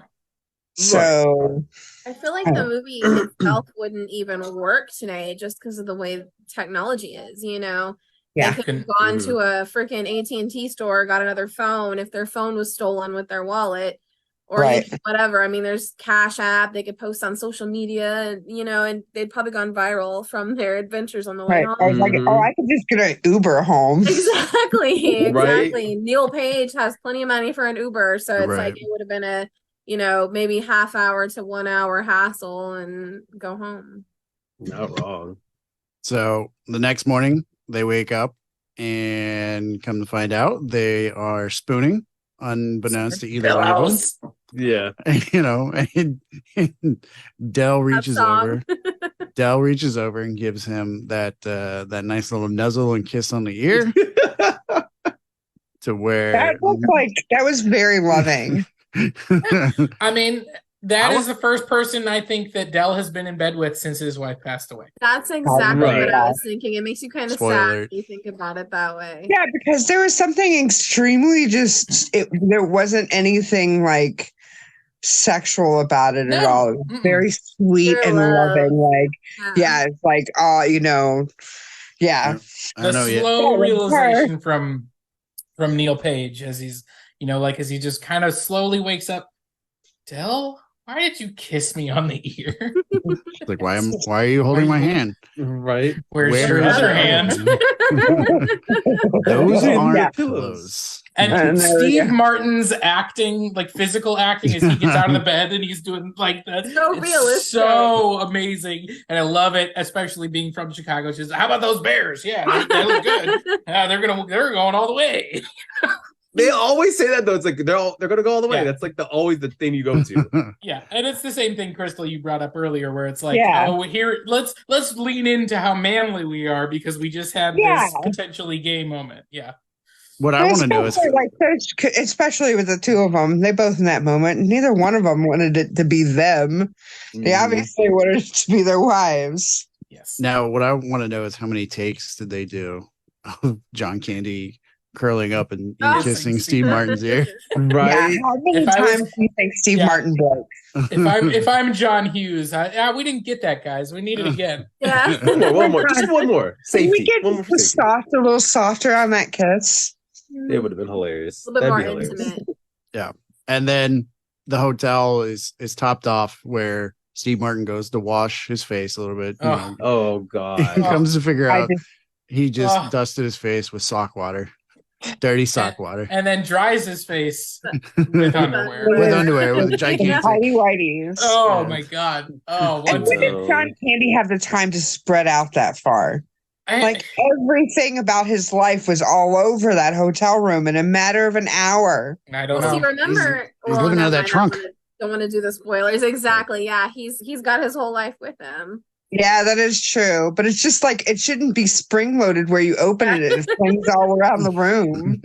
So I feel like the movie itself wouldn't even work today just because of the way technology is, Yeah. They could have gone to a freaking AT&T store, got another phone if their phone was stolen with their wallet or whatever. I mean, there's Cash App. They could post on social media, and they'd probably gone viral from their adventures on the way home. I was like, I could just get an Uber home. Exactly. Neil Page has plenty of money for an Uber. So it's like it would have been a maybe half hour to 1 hour hassle and go home. Not wrong. So the next morning they wake up and come to find out they are spooning unbeknownst to either one of them. Yeah. And Dell reaches over. Dell reaches over and gives him that nice little nuzzle and kiss on the ear. To where that looked like that was very loving. I mean, that is the first person I think that Dell has been in bed with since his wife passed away. That's exactly what I was thinking. It makes you kind of sad if you think about it that way. Yeah, because there was something extremely there wasn't anything like sexual about it at all. It was very sweet and loving. Like, it's like, The slow realization from Neil Page as he's as he just kind of slowly wakes up. Dell, why did you kiss me on the ear? Like, why are you holding my hand? Right. Where's your other hand? Those aren't pillows. And Steve Martin's acting, like physical acting, as he gets out of the bed and he's doing like that. So realistic. So amazing. And I love it, especially being from Chicago. Just, how about those Bears? Yeah, they look good. Yeah, they're going all the way. They always say that though. It's like they're gonna go all the way. That's like always the thing you go to. Yeah, and it's the same thing, Crystal, you brought up earlier, where it's like, let's lean into how manly we are because we just had this potentially gay moment. Yeah. What I want to know is, especially with the two of them, they both in that moment. Neither one of them wanted it to be them. They obviously wanted it to be their wives. Yes. Now, what I want to know is how many takes did they do of John Candy curling up and Oh. kissing Steve Martin's ear. Yeah, Right? how many If I was- times do you think Steve Yeah. Martin broke? If I'm John Hughes, we didn't get that, guys. We need it again. Yeah. One more, just one more. Can we Safety. get One more for just safety. a little softer on that kiss? It would have been hilarious. A little bit That'd more be hilarious. intimate. And then the hotel is topped off where Steve Martin goes to wash his face a little bit. You Oh. know. Oh He God. comes to figure I out just- he just Oh. dusted his face with sock water, dirty sock water, And then dries his face with underwear. with underwear, with gigantic. Tidy whities. Oh Yeah. my god. Oh, And what when did John Candy have the time to spread out that far? Like everything about his life was all over that hotel room in a matter of an hour. I don't See, know. remember? He's living out of that never trunk. mind, don't want to do the spoilers. Exactly. Yeah, he's got his whole life with him. Yeah, that is true. But it's just like it shouldn't be spring loaded where you open it and it flings all around the room.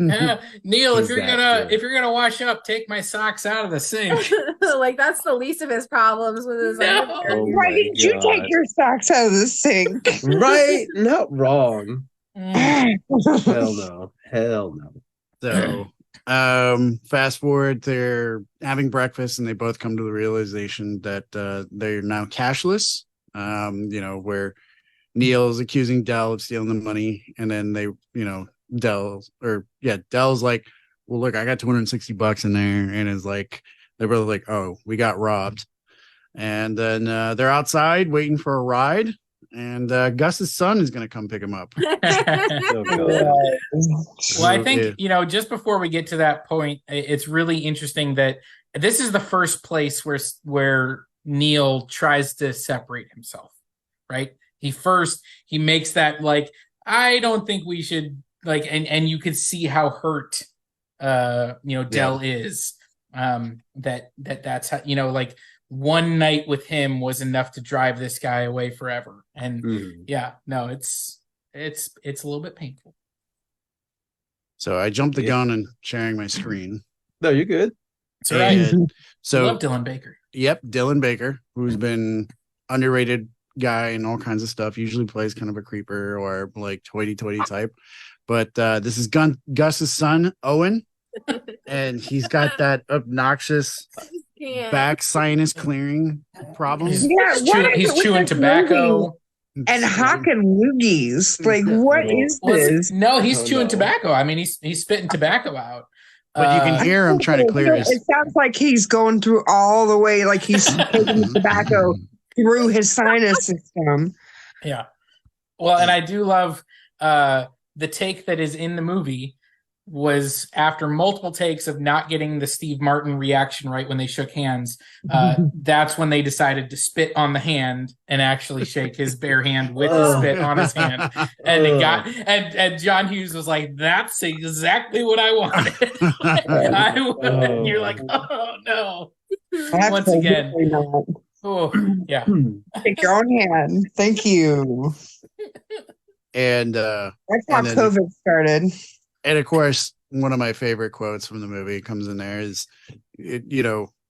Neil, if Is you're that gonna good? if you're gonna wash up, take my socks out of the sink. Like that's the least of his problems with his No. underwear. Oh Why my didn't you take God. your socks out of the sink? Right? Not wrong. Mm. Hell no. Hell no. So, fast forward, they're having breakfast and they both come to the realization that they're now cashless. Where Neil's accusing Dell of stealing the money, and then Dell's like, well, look, I got $260 in there, and is like, they're both like, oh, we got robbed. And then they're outside waiting for a ride, and Gus's son is going to come pick him up. Oh, God. Well, I think, Yeah. just before we get to that point, it's really interesting that this is the first place where Neil tries to separate himself, right? He makes that like, I don't think we should like, and you could see how hurt, Dell is, that's how, like one night with him was enough to drive this guy away forever. And it's a little bit painful. So I jumped the Yeah. gun and sharing my screen. No, you're good. It's all right. And I so love Dylan Baker. Yep, Dylan Baker, who's been underrated guy and all kinds of stuff. Usually plays kind of a creeper or like hoity-toity type. But this is Gus's son, Owen, and he's got that obnoxious Yeah. back sinus clearing problem. He's, Yeah, what is he's it with chewing this tobacco. And hocking loogies. Like, what is Well, this? no, he's Oh, chewing no. tobacco. I mean, he's spitting tobacco out. But you can hear him trying to clear his. It sounds like he's going through all the way, like he's taking the tobacco through his sinus system. Yeah. Well, and I do love the take that is in the movie was after multiple takes of not getting the Steve Martin reaction right when they shook hands. That's when they decided to spit on the hand and actually shake his bare hand with the spit on his hand. And it got and John Hughes was like, "That's exactly what I wanted." And you're like, "Oh no!" Once again, Absolutely not. oh yeah. Take your own hand. Thank you. And That's how And then- COVID started. and of course, one of my favorite quotes from the movie comes in there is,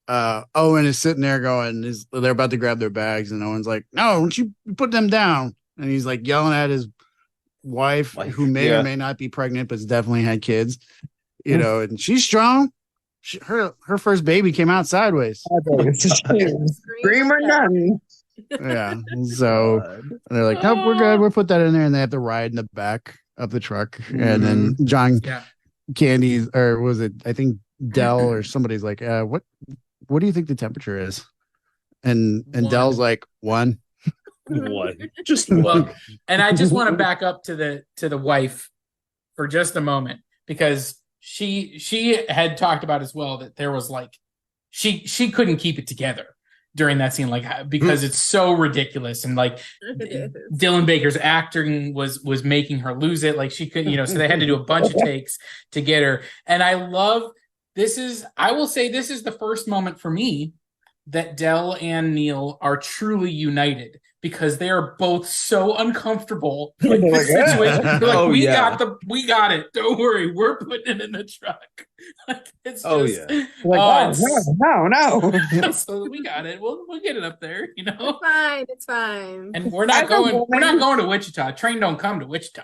Owen is sitting there going, they're about to grab their bags, and Owen's like, "No, don't you put them down?" And he's like yelling at his wife, who may or may not be pregnant, but's definitely had kids, and she's strong. Her first baby came out sideways. Scream or none. Yeah. So they're like, "Nope, we're good. We'll put that in there," and they have to ride in the back of the truck, and then John Candy, or was it? I think Dell or somebody's like, "What do you think the temperature is?" And One. Dell's like, "1." One. Just Well, and I just want to back up to the wife for just a moment, because she had talked about as well that there was like she couldn't keep it together during that scene, like, because it's so ridiculous, and like Dylan Baker's acting was making her lose it. Like she could, so they had to do a bunch of takes to get her. And I will say this is the first moment for me that Del and Neil are truly united because they are both so uncomfortable with They're this like, situation. They're like, Oh, yeah. we got it. Don't worry, we're putting it in the truck. Like it's just, Oh, yeah. Like, oh, no. so we got it. We'll get it up there, you It's know. fine. It's fine. And we're As not a going. We're not woman- going to Wichita. Train don't come to Wichita.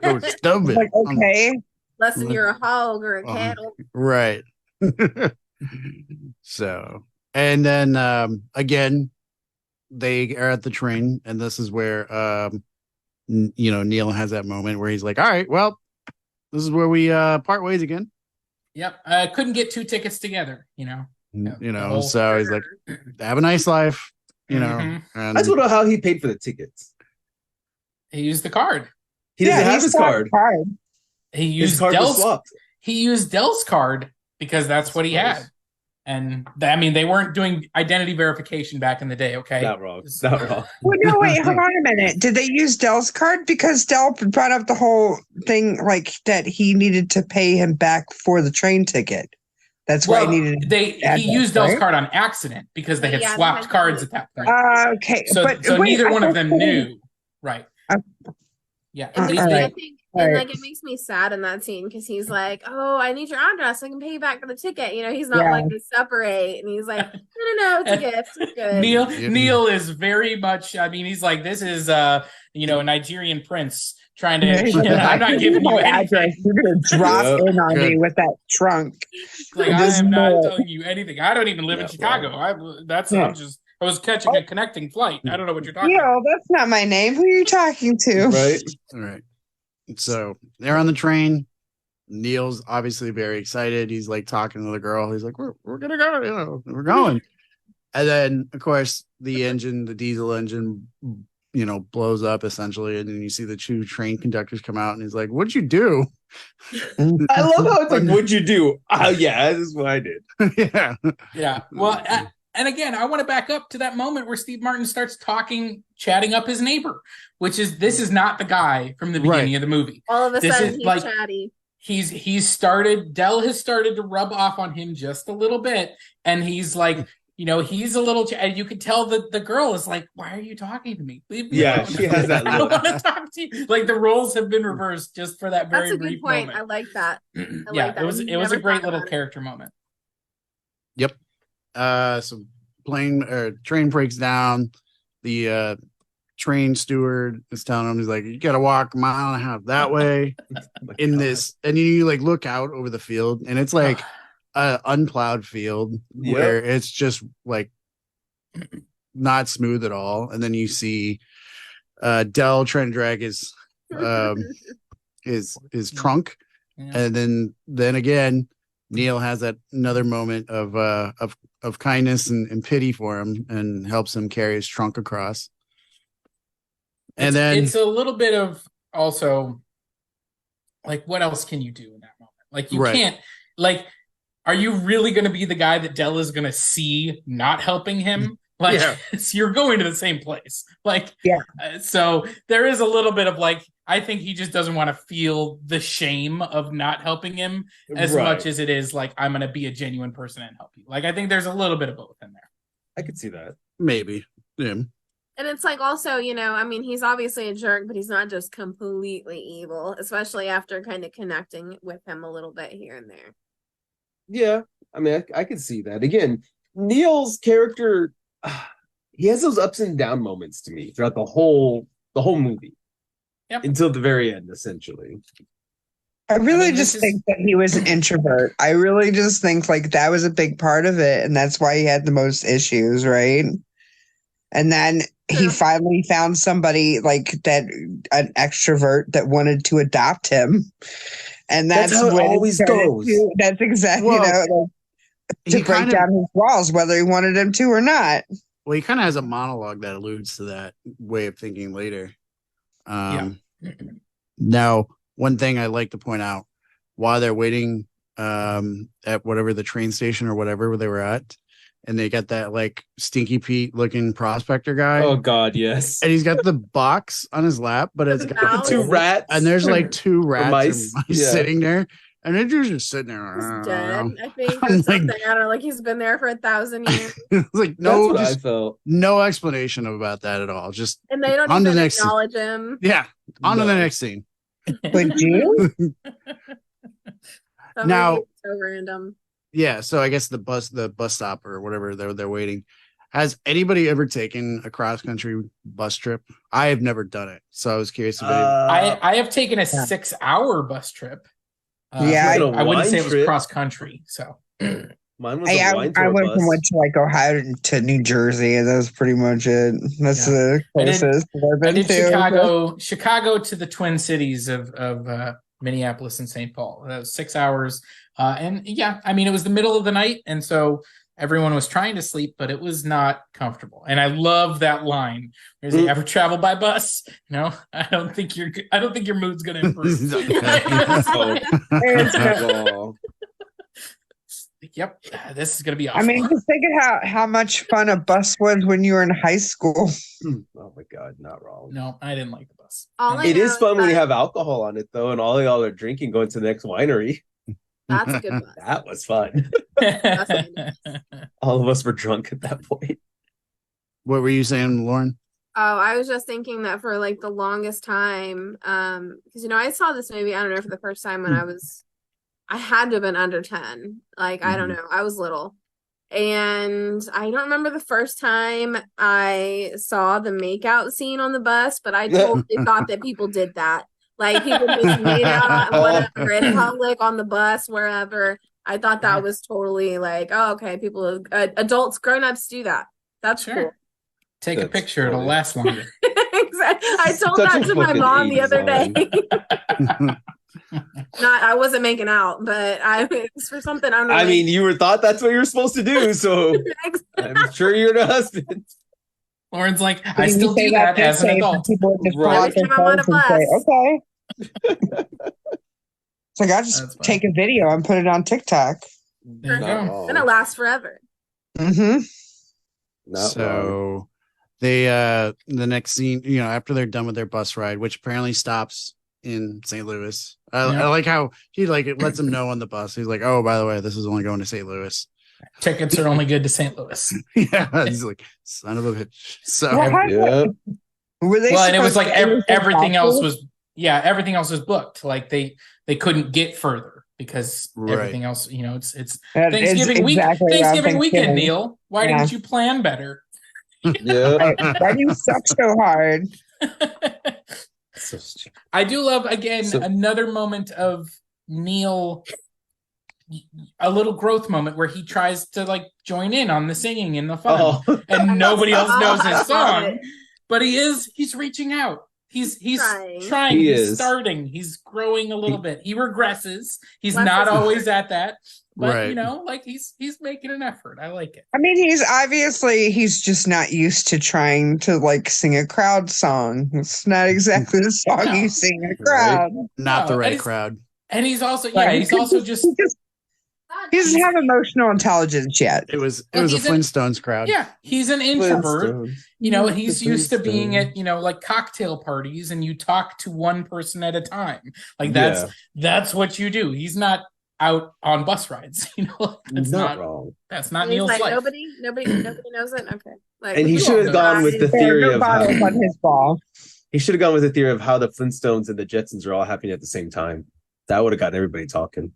Go stub it. Like, okay. Listen, you're a hog or a Uh-huh. cattle. Right. So, and then again, they are at the train, and this is where Neil has that moment where he's like, "All right, well, this is where we part ways again." Yep. Couldn't get 2 tickets together. You know. The whole- So he's like, "Have a nice life," Mhm. And I just want to know how he paid for the tickets. He used the card. He doesn't have he his swapped card. He His used card was Dell's. swapped. He used Dell's card because that's what he had. And I mean, they weren't doing identity verification back in the day. Okay. Not wrong. Not wrong. Well, no, wait, hold on a minute. Did they use Dell's card? Because Dell brought up the whole thing, like that he needed to pay him back for the train ticket. That's why Well, he needed. he used Dell's card on accident because they had Yeah, they swapped had- cards at that point. Okay, So but wait, neither I one of thought them they- knew. Right. Uh, Yeah. And They- all they- I right. think, All and right. like it makes me sad in that scene because he's like, "Oh, I need your address. So I can pay you back for the ticket." You know, he's not Yeah. like to separate, and he's like, "No, it's a gift. It's good." Neil is very much. I mean, he's like, this is a Nigerian prince trying to. Yeah, he's like, I'm not giving you my anything. address. You're gonna drop Yeah. in on me Good. with that trunk. Like I There's am not no- telling you anything. I don't even live in Yeah, Chicago. Yeah. I was catching a connecting flight. I don't know what you're talking about. Yo, that's not my name. Who are you talking to? Right? All right. So they're on the train. Neil's obviously very excited. He's like talking to the girl. He's like, "We're gonna go. We're going." And then, of course, the diesel engine, blows up essentially, and then you see the 2 train conductors come out, and he's like, "What'd you do?" I love how it's like, what'd you do? Oh, yeah, this is what I did. Yeah. Yeah. Well, and again, I want to back up to that moment where Steve Martin starts chatting up his neighbor, this is not the guy from the beginning Right. of the movie. All of a This sudden, is he's like- chatty. Dell has started to rub off on him just a little bit, and he's like, he's a little, and you can tell that the girl is like, "Why are you talking to me? Leave me Yeah, alone. she has that I don't look. want to talk to you." Like the roles have been reversed just for that very That's a brief good point. moment. I like that. Yeah, like that. it was I a never great thought little about it. character moment. So train breaks down. The train steward is telling him, he's like, "You gotta walk a mile and a half that way in this," and you like look out over the field, and it's like a unplowed field where it's just like not smooth at all. And then you see Dell trying to drag his trunk, Yeah. and then again Neil has that another moment of kindness and pity for him and helps him carry his trunk across. And then it's a little bit of also like, what else can you do in that moment? Like you Right. can't, like, are you really going to be the guy that Dell is going to see not helping him? Like Yeah. you're going to the same place. Like, Yeah. So there is a little bit of like, I think he just doesn't want to feel the shame of not helping him as Right. much as it is like, I'm going to be a genuine person and help you. Like, I think there's a little bit of both in there. I could see that. maybe And it's like also, I mean, he's obviously a jerk, but he's not just completely evil, especially after kind of connecting with him a little bit here and there. Yeah, I mean, I could see that. Again, Neil's character, he has those ups and down moments to me throughout the whole movie. Yep. Until the very end, essentially. I really mean, just this is- think that he was an introvert. I really just think like that was a big part of it, and that's why he had the most issues, right? And then he Yeah. finally found somebody like that, an extrovert that wanted to adopt him, and That's how it when always started goes. That's exactly Well, to he break kind of down his walls, whether he wanted him to or not. he kind of has a monologue that alludes to that way of thinking later. Now, one thing I like to point out while they're waiting at whatever the train station or whatever they were at, and they got that like Stinky Pete looking prospector guy, Oh God, yes. and he's got the box on his lap, but it's got Mouse. Two rats. and there's like 2 rats or mice. mice Yeah. sitting there, And then you're just sitting there. He's dead. I think I'm or like- something. I don't know. Like he's been there for 1,000 years, Like That's no, what I just felt. no explanation about that at all. Just and they don't On the even next- acknowledge him. yeah, on to the No. next scene. Would you? That Now- movie is so random. Yeah, so I guess the bus stop or whatever they're waiting. Has anybody ever taken a cross country bus trip? I have never done it, so I was curious if I have taken a 6-hour bus trip. Yeah, I- I wouldn't say it wine was trip. cross country. So Mine was I a wine went tour from bus. like Ohio to New Jersey, and that was pretty much it. That's Yeah. the I did- closest I've I been did to. Chicago to the Twin Cities of Minneapolis and St. Paul. That was 6 hours. And yeah, I mean, it was the middle of the night. And so everyone was trying to sleep, but it was not comfortable. And I love that line. There's Mm. ever travel by bus? No, I don't think your mood's going to improve. Oh, It's at no- all. Yep, this is going to be awesome. I mean, just think of how much fun a bus was when you were in high school. Oh my god, not wrong. no, I didn't like the bus. All I It know is fun when you that- have alcohol on it though, and all y'all are drinking, going to the next winery. That's a good one. That was fun. That's All of us were drunk at that point. What were you saying, Lauren? Oh, I was just thinking that for like the longest time, because I saw this movie, I don't know, for the first time when I had to have been under 10. Like, I don't know, I was little. And I don't remember the first time I saw the makeout scene on the bus, but I totally thought that people did that. Like, people just made out and whatever in public, on the bus, wherever. I thought that was totally like, oh, okay, people, adults, grown-ups do that. That's Sure. cool. Take a That's picture; it'll funny. last longer. Exactly. I told Such that a to my fucking mom the 80s other day. line. I wasn't making out, but it was for something I unrelated. mean, you thought that's what you were supposed to do, so I'm sure you're the husband. Lauren's like, I When you still say do that they're as an safe, adult. People just pull Right. out their Every time I'm on a phones and say, bus. okay. It's like, I That's just fine. take a video and put it on TikTok. There you Not go. wrong. Then it lasts forever. Mm-hmm. Not wrong. So they the next scene, after they're done with their bus ride, which apparently stops in St. Louis. I Yeah. like how he it lets them know on the bus. He's like, oh, by the way, this is only going to St. Louis. Tickets are only good to St. Louis. Yeah, he's like, son of a bitch. So Yeah. Were they Well, and it was supposed like to do everything else this everything else was booked. Like they couldn't get further because Right. everything else, it's That is Thanksgiving week, exactly around Thanksgiving weekend, Thanksgiving. Neil. Why Yeah. didn't you plan better? Yeah. Why do you suck so hard? So stupid. I do love again So- another moment of Neil, a little growth moment where he tries to like join in on the singing and the fun, Oh, and nobody else knows I his love song, it. but he's reaching out. He's Trying. trying. He He's is. starting. He's growing a little bit. He regresses. He's Less not is more. always at that, but Right. like he's making an effort. I like it. I mean, he's just not used to trying to like sing a crowd song. It's not exactly the song No. you sing in a crowd. not the No, right and crowd. And he's also Right. he's also just He doesn't have emotional intelligence yet. It was Well, a he's an- Flintstones crowd. he's an introvert. Flintstones. He's The used to being Flintstones. at like cocktail parties and you talk to one person at a time. Like Yeah. that's what you do. He's not out on bus rides. That's not not wrong. that's not And he's Neil's like, life. nobody knows it. Okay. Like, And he you should all have know gone with the There are theory no of bottles how on his ball. he should have gone with the theory of how the Flintstones and the Jetsons are all happening at the same time. That would have gotten everybody talking.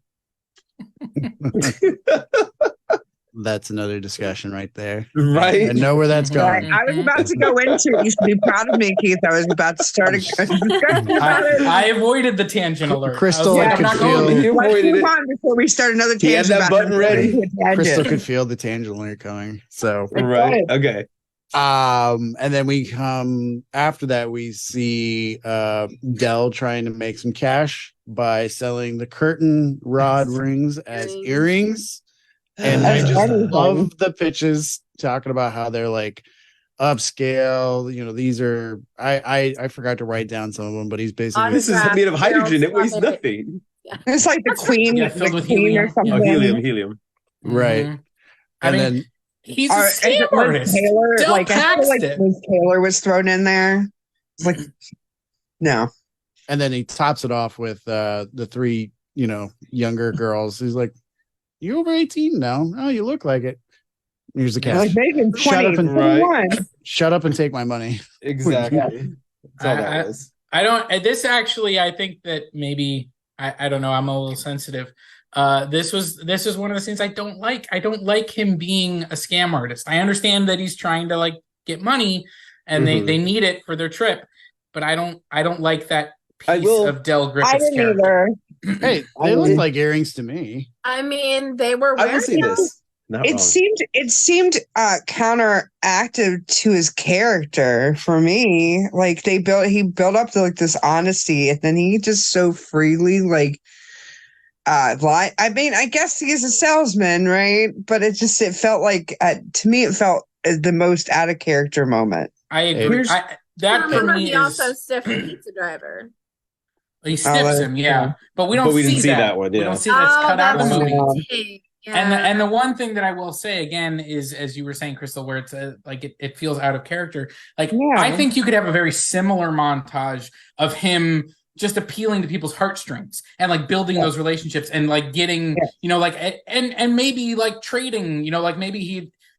That's another discussion right there. Right? I know where that's Right. going. I was about to go into it. You should be proud of me, Keith. I was about to start a discussion about it. I avoided the tangent alert. Crystal, I was like, I I'm not could going feel- there. He Let's avoided move it. on before we start another He had tangent. that about button it. ready. Tangent. Crystal could feel the tangent alert coming. So Right. Okay. and then we come after that, we see Dell trying to make some cash by selling the curtain rod rings as earrings. And I As just anything. love the pitches talking about how they're like upscale. These are I forgot to write down some of them, but he's basically This is made of hydrogen. It weighs Love it. nothing. It's like the queen, Yeah, filled the with queen helium. or something. Oh, helium. right. Mhm. And I mean, then he's a Is it scam Liz artist. Taylor? Del Like I feel like Paxton. Liz Taylor was thrown in there. It's like no. he tops it off with the three younger girls. He's like, "You over 18 now? Oh, you look like it. Here's the cash. Like Megan, Shut 20, up and 21. shut up and take my money." Exactly. That's all that was. I don't. This actually, I think that maybe I don't know. I'm a little sensitive. This was one of the scenes I don't like. I don't like him being a scam artist. I understand that he's trying to like get money, and they need it for their trip, but I don't like that piece of Del Griffith's I didn't character. either. Hey, they look like earrings to me. I mean, they were I wearing will say them. this. Not It wrong. seemed counteractive to his character for me. Like he built up to like this honesty, and then he just so freely like lie. I mean, I guess he's a salesman, right? But it felt like to me it felt the most out of character moment. I agree. That for Remember, me he is also stiffed the pizza driver. he stiffs him, yeah. But we don't we see didn't see that. that one. We Yeah. don't see that's cut out of the movie. Dang. Yeah. And the one thing that I will say again is, as you were saying, Crystal, where it's like it feels out of character. Like I think you could have a very similar montage of him just appealing to people's heartstrings and like building those relationships and like getting, like and maybe like trading, like maybe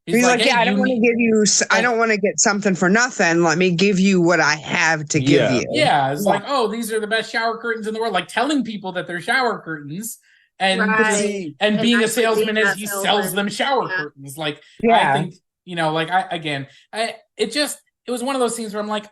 he's like, hey, I don't want to give you. I don't want to get something for nothing. Let me give you what I have to give you. Yeah, it's like, oh, these are the best shower curtains in the world. Like telling people that they're shower curtains. And being a salesman is he sells them shower curtains. Like I think, it was one of those scenes where I'm like,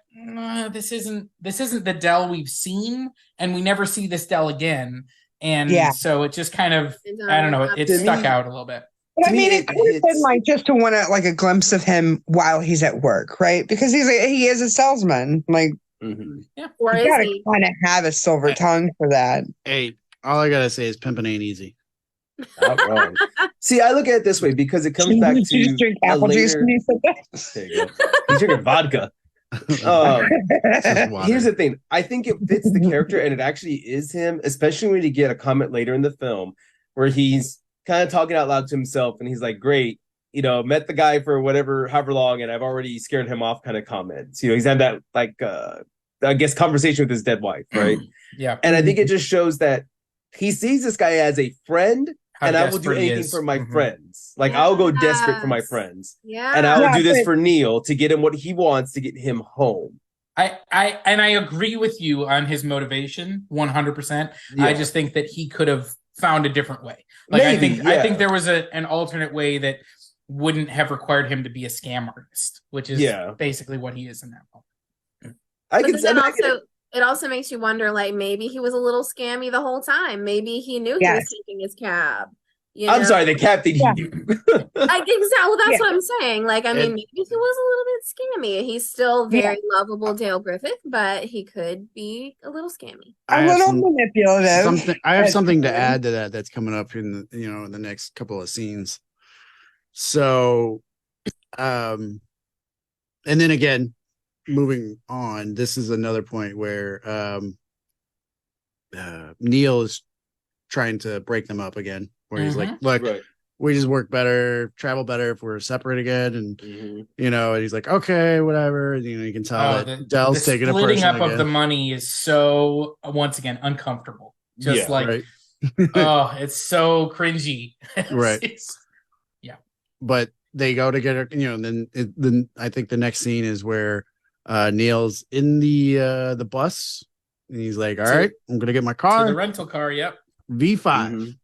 this isn't the Del we've seen, and we never see this Del again. And so it just kind of, I don't know, it stuck out a little bit. But I mean, it could have been like just to want a glimpse of him while he's at work, right? Because he is a salesman. Like, or you gotta kind of have a silver tongue for that. Hey, all I gotta say is pimping ain't easy. Not wrong. See, I look at it this way because it comes back to you drink apple juice when you said that? There you go. He's drinking vodka. Here's the thing. I think it fits the character, and it actually is him, especially when you get a comment later in the film where he's kind of talking out loud to himself, and he's like, "Great, met the guy for however long, and I've already scared him off." Kind of comments. He's had that I guess conversation with his dead wife, right? Yeah, and I think it just shows that he sees this guy as a friend. And I will do anything for my friends. Like, I'll go desperate for my friends. Yeah. And I will do this for Neil to get him what he wants to get him home. I agree with you on his motivation 100%. I just think that he could have found a different way. Like I think there was an alternate way that wouldn't have required him to be a scam artist, which is basically what he is in that moment. It also makes you wonder, like, maybe he was a little scammy the whole time. Maybe he knew he was taking his cab. I'm sorry, the captain he knew. Well, that's what I'm saying. Like, I mean, maybe he was a little bit scammy. He's still very lovable, Dale Griffith, but he could be a little scammy. A little manipulative. I have something to add to that that's coming up in the next couple of scenes. So, and then again, moving on, this is another point where Neil is trying to break them up again, where he's like, look, we just work better, travel better if we're separate again. And, and he's like, okay, whatever. You can tell that Del's taking a person splitting up again. of the money is so, once again, uncomfortable. Just it's so cringy. Right. But they go to get her, then I think the next scene is where Neil's in the bus, and he's like, all right, I'm gonna get my car, the rental car. Yep. V5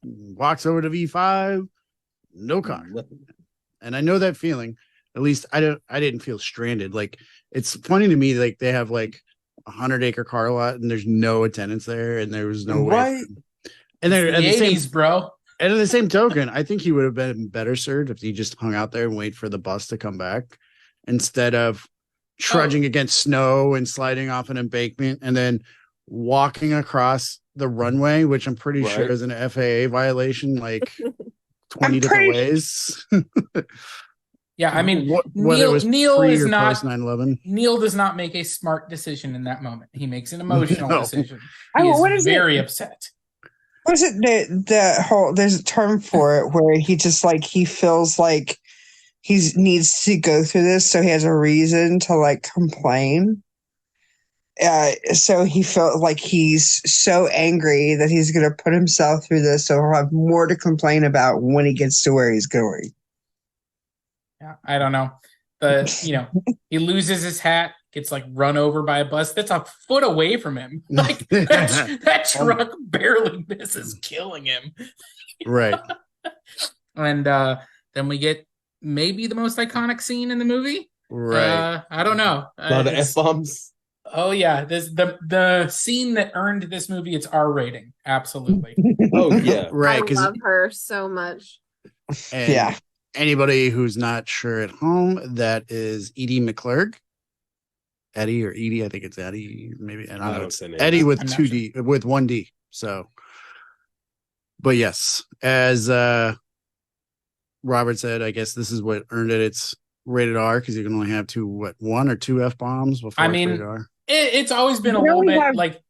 walks over to V5, no car. And I know that feeling. At least I didn't feel stranded. Like, it's funny to me, like they have like 100-acre car lot and there's no attendants there, and there was no way. And they're at the 80s, bro. And at the same token, I think he would have been better served if he just hung out there and wait for the bus to come back instead of trudging against snow and sliding off an embankment and then walking across the runway, which I'm pretty sure is an FAA violation, like 20 different ways. Yeah, I mean, Neil is not 9/11. Neil does not make a smart decision in that moment. He makes an emotional decision. He is very upset. What is it? The whole, there's a term for it where he just like, he feels like he needs to go through this, so he has a reason to like complain. So he felt like he's so angry that he's going to put himself through this, so he'll have more to complain about when he gets to where he's going. Yeah, I don't know. He loses his hat, gets like run over by a bus that's a foot away from him. Like that truck barely misses killing him. Right. And then we get maybe the most iconic scene in the movie. Right. I don't know. A lot of F-bombs. Oh yeah, this the scene that earned this movie its R rating. Absolutely. Oh yeah, Right. I love her so much. Yeah. Anybody who's not sure at home, that is Edie McClurg. Eddie or Edie, I think it's Eddie. Maybe I don't know. It's Eddie with two D with one D. So, but yes, as Robert said, I guess this is what earned it its rated R, because you can only have one or two F-bombs before it's rated R. It's always been a little bit like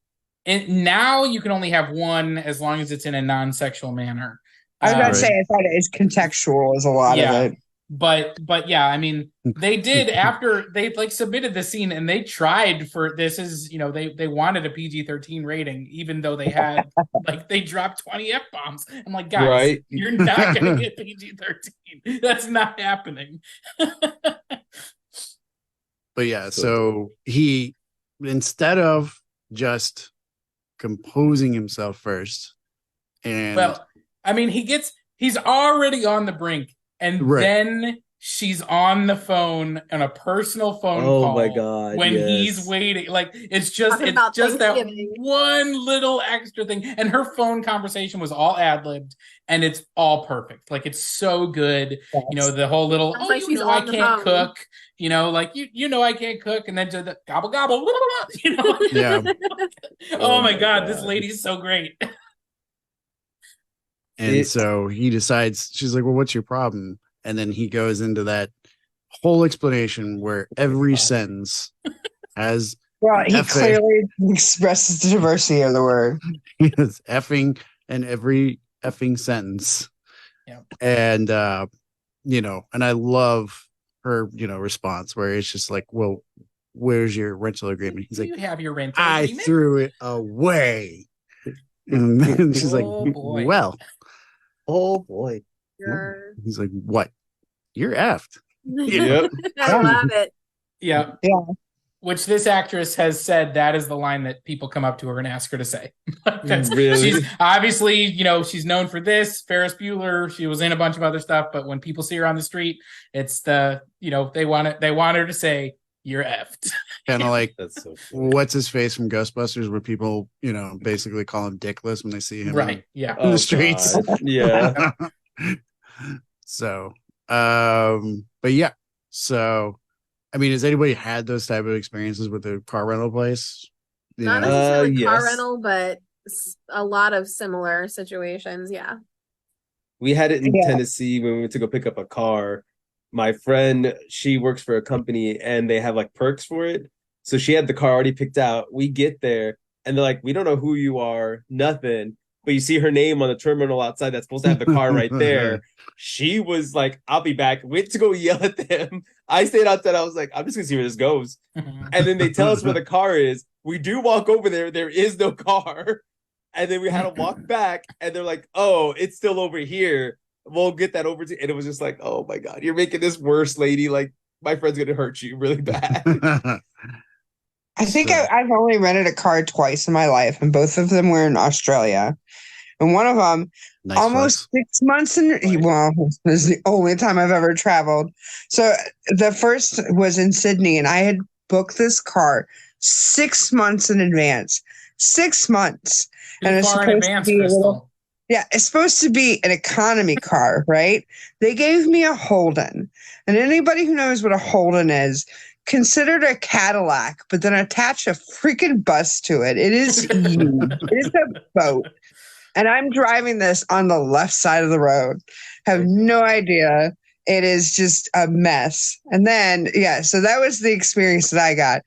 now you can only have one as long as it's in a non-sexual manner. I was about to say, I thought it's contextual as a lot of it. But yeah, I mean, they did after they like submitted the scene, and they tried for this is they wanted a PG-13 rating, even though they had like they dropped 20 F-bombs. I'm like, guys, right? You're not gonna get PG-13. That's not happening. But yeah, so he, instead of just composing himself first, and I mean, he's already on the brink, and then she's on the phone on a personal phone call. Oh my god! When he's waiting, like it's just that one little extra thing, and her phone conversation was all ad-libbed, and it's all perfect. Like it's so good. Yes. The whole little I can't cook. Like I can't cook, and then to the gobble gobble. Yeah. Oh my god, this lady's so great. And so he decides, she's like, well, what's your problem? And then he goes into that whole explanation where every sentence has. Well, he clearly expresses the diversity of the word. He has effing in every effing sentence. Yeah. And, and I love her, response where it's just like, well, where's your rental agreement? He's like, you have your rental agreement? I threw it away. And then she's like, boy. Well. Oh boy. He's like, what? You're effed. Yep. I love it. Yeah. Yeah. Which this actress has said that is the line that people come up to her and ask her to say. Really? She's obviously, she's known for this, Ferris Bueller. She was in a bunch of other stuff, but when people see her on the street, it's they want her to say, you're effed. Kind of like that's so what's his face from Ghostbusters, where people, basically call him dickless when they see him in the streets. Yeah. So, but yeah. So, I mean, has anybody had those type of experiences with the car rental place? Not necessarily car rental, but a lot of similar situations. Yeah. We had it in Tennessee when we went to go pick up a car. My friend, she works for a company and they have like perks for it. So she had the car already picked out. We get there and they're like, we don't know who you are, nothing. But you see her name on the terminal outside that's supposed to have the car right there. She was like, I'll be back. Went to go yell at them. I stayed outside. I was like, I'm just going to see where this goes. And then they tell us where the car is. We do walk over there. There is no car. And then we had to walk back. And they're like, oh, it's still over here. We'll get that over to you. And it was just like, oh my God, you're making this worse, lady. Like, my friend's going to hurt you really bad. I think I've only rented a car twice in my life, and both of them were in Australia. And one of them, almost 6 months in, well, this is the only time I've ever traveled. So the first was in Sydney, and I had booked this car 6 months in advance. 6 months. And it's supposed to be it's supposed to be an economy car, right? They gave me a Holden. And anybody who knows what a Holden is, considered a Cadillac, but then attach a freaking bus to it. It is huge. It is a boat. And I'm driving this on the left side of the road. Have no idea. It is just a mess. And then, so that was the experience that I got.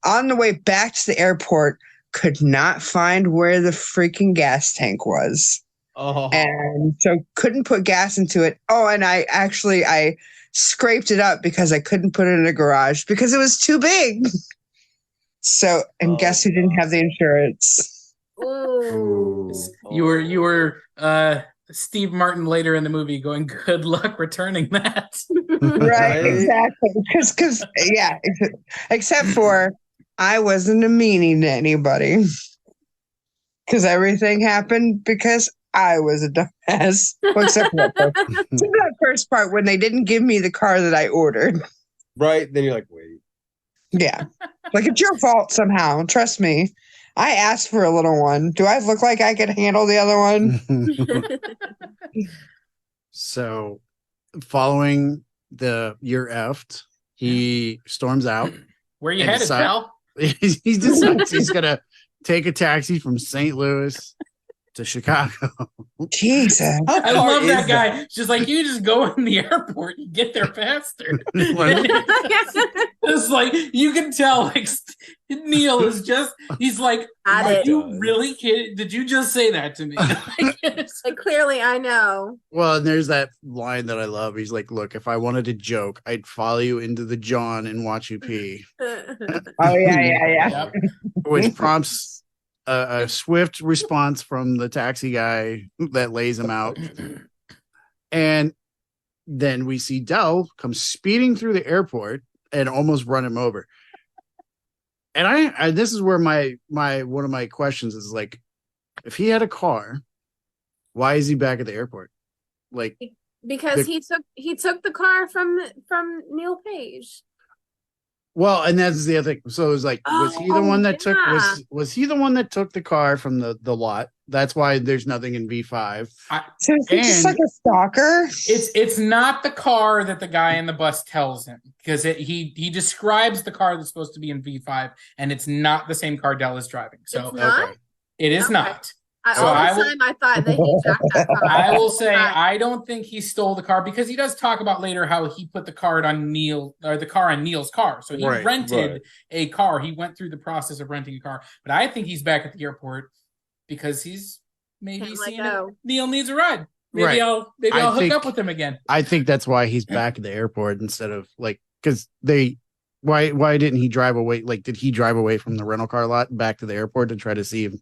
On the way back to the airport, could not find where the freaking gas tank was. Oh. And so couldn't put gas into it. Oh, and I scraped it up because I couldn't put it in a garage because it was too big. So, and guess who didn't have the insurance? Ooh. You were Steve Martin later in the movie going, "Good luck returning that." Right, Right? exactly. Because yeah, except for I wasn't a meanie to anybody. Because everything happened because I was a dumbass. Well, except for that first part when they didn't give me the car that I ordered. Right? Then you're like, wait. Yeah. Like it's your fault somehow. Trust me. I asked for a little one. Do I look like I could handle the other one? So, following the year effed, he storms out. Where you And headed, pal? He decides he's gonna take a taxi from St. Louis to Chicago. Jesus. How I far love is that guy. She's like, you just go in the airport and get there faster. It's like you can tell, like Neil is just—he's like, At "Are it. you really kidding? Did you just say that to me?" Like clearly, I know. Well, and there's that line that I love. He's like, "Look, if I wanted to joke, I'd follow you into the John and watch you pee," Oh yeah. Yep. which prompts a swift response from the taxi guy that lays him out. And then we see Dell come speeding through the airport and almost run him over. And I this is where my one of my questions is like, if he had a car, why is he back at the airport? Like, Because he took the car from Neil Page. well, and that's the other thing. So it was like, was he the one that took yeah. was he the one that took the car from the lot? That's why there's nothing in V5. So is he just like a stalker? It's not the car that the guy in the bus tells him, because he describes the car that's supposed to be in V5, and it's not the same car Dell is driving. So It's not? Okay. it is Okay. not. All the time I thought that he jacked that car. I will say I don't think he stole the car, because he does talk about later how he put the car on Neil's car. So he rented a car. He went through the process of renting a car. But I think he's back at the airport because he's maybe seeing it. Neil needs a ride. Maybe I'll hook up with him again. I think that's why he's back at the airport instead of like, because why didn't he drive away? Like, did he drive away from the rental car lot back to the airport to try to see if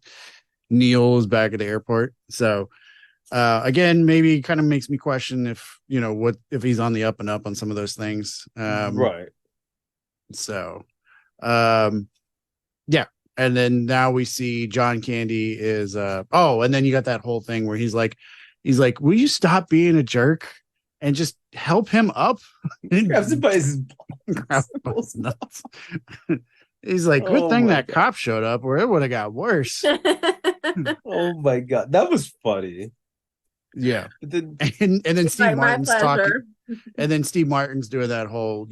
Neil is back at the airport? So again, maybe kind of makes me question if what if he's on the up and up on some of those things. Right. So yeah. And then now we see John Candy is and then you got that whole thing where he's like, will you stop being a jerk and just help him up? Grabs him by his nuts. He's like, good thing that cop showed up, or it would have got worse. Oh my god, that was funny. Yeah. Then, and then Steve Martin's talking, pleasure. and then Steve Martin's doing that whole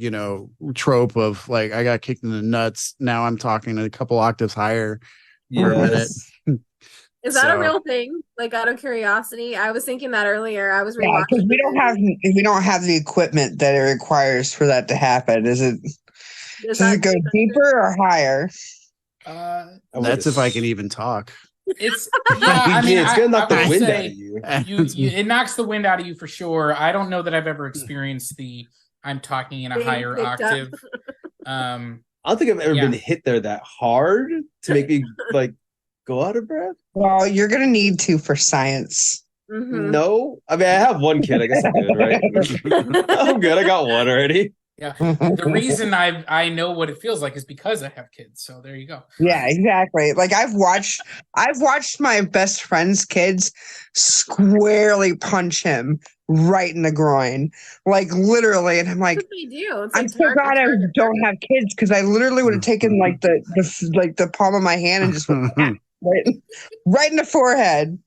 trope of like, I got kicked in the nuts, now I'm talking a couple octaves higher for a minute. Is that a real thing? Like, out of curiosity, I was thinking that earlier. I was rewatching because we don't have the equipment that it requires for that to happen. Does it go deeper or higher? That's if I can even talk. It's it's gonna knock the wind out of you. It knocks the wind out of you for sure. I don't know that I've ever experienced I'm talking in a higher octave. I don't think I've ever been hit there that hard to make me like go out of breath. Well, you're gonna need to for science. Mm-hmm. No, I mean I have one kid. I guess I'm good, right? I'm good. I got one already. Yeah. The reason I know what it feels like is because I have kids. So there you go. Yeah, exactly. Like I've watched my best friend's kids squarely punch him right in the groin, like literally. And I'm like, they do. I'm so glad I don't have kids, because I literally would have taken like the palm of my hand and just went right in the forehead.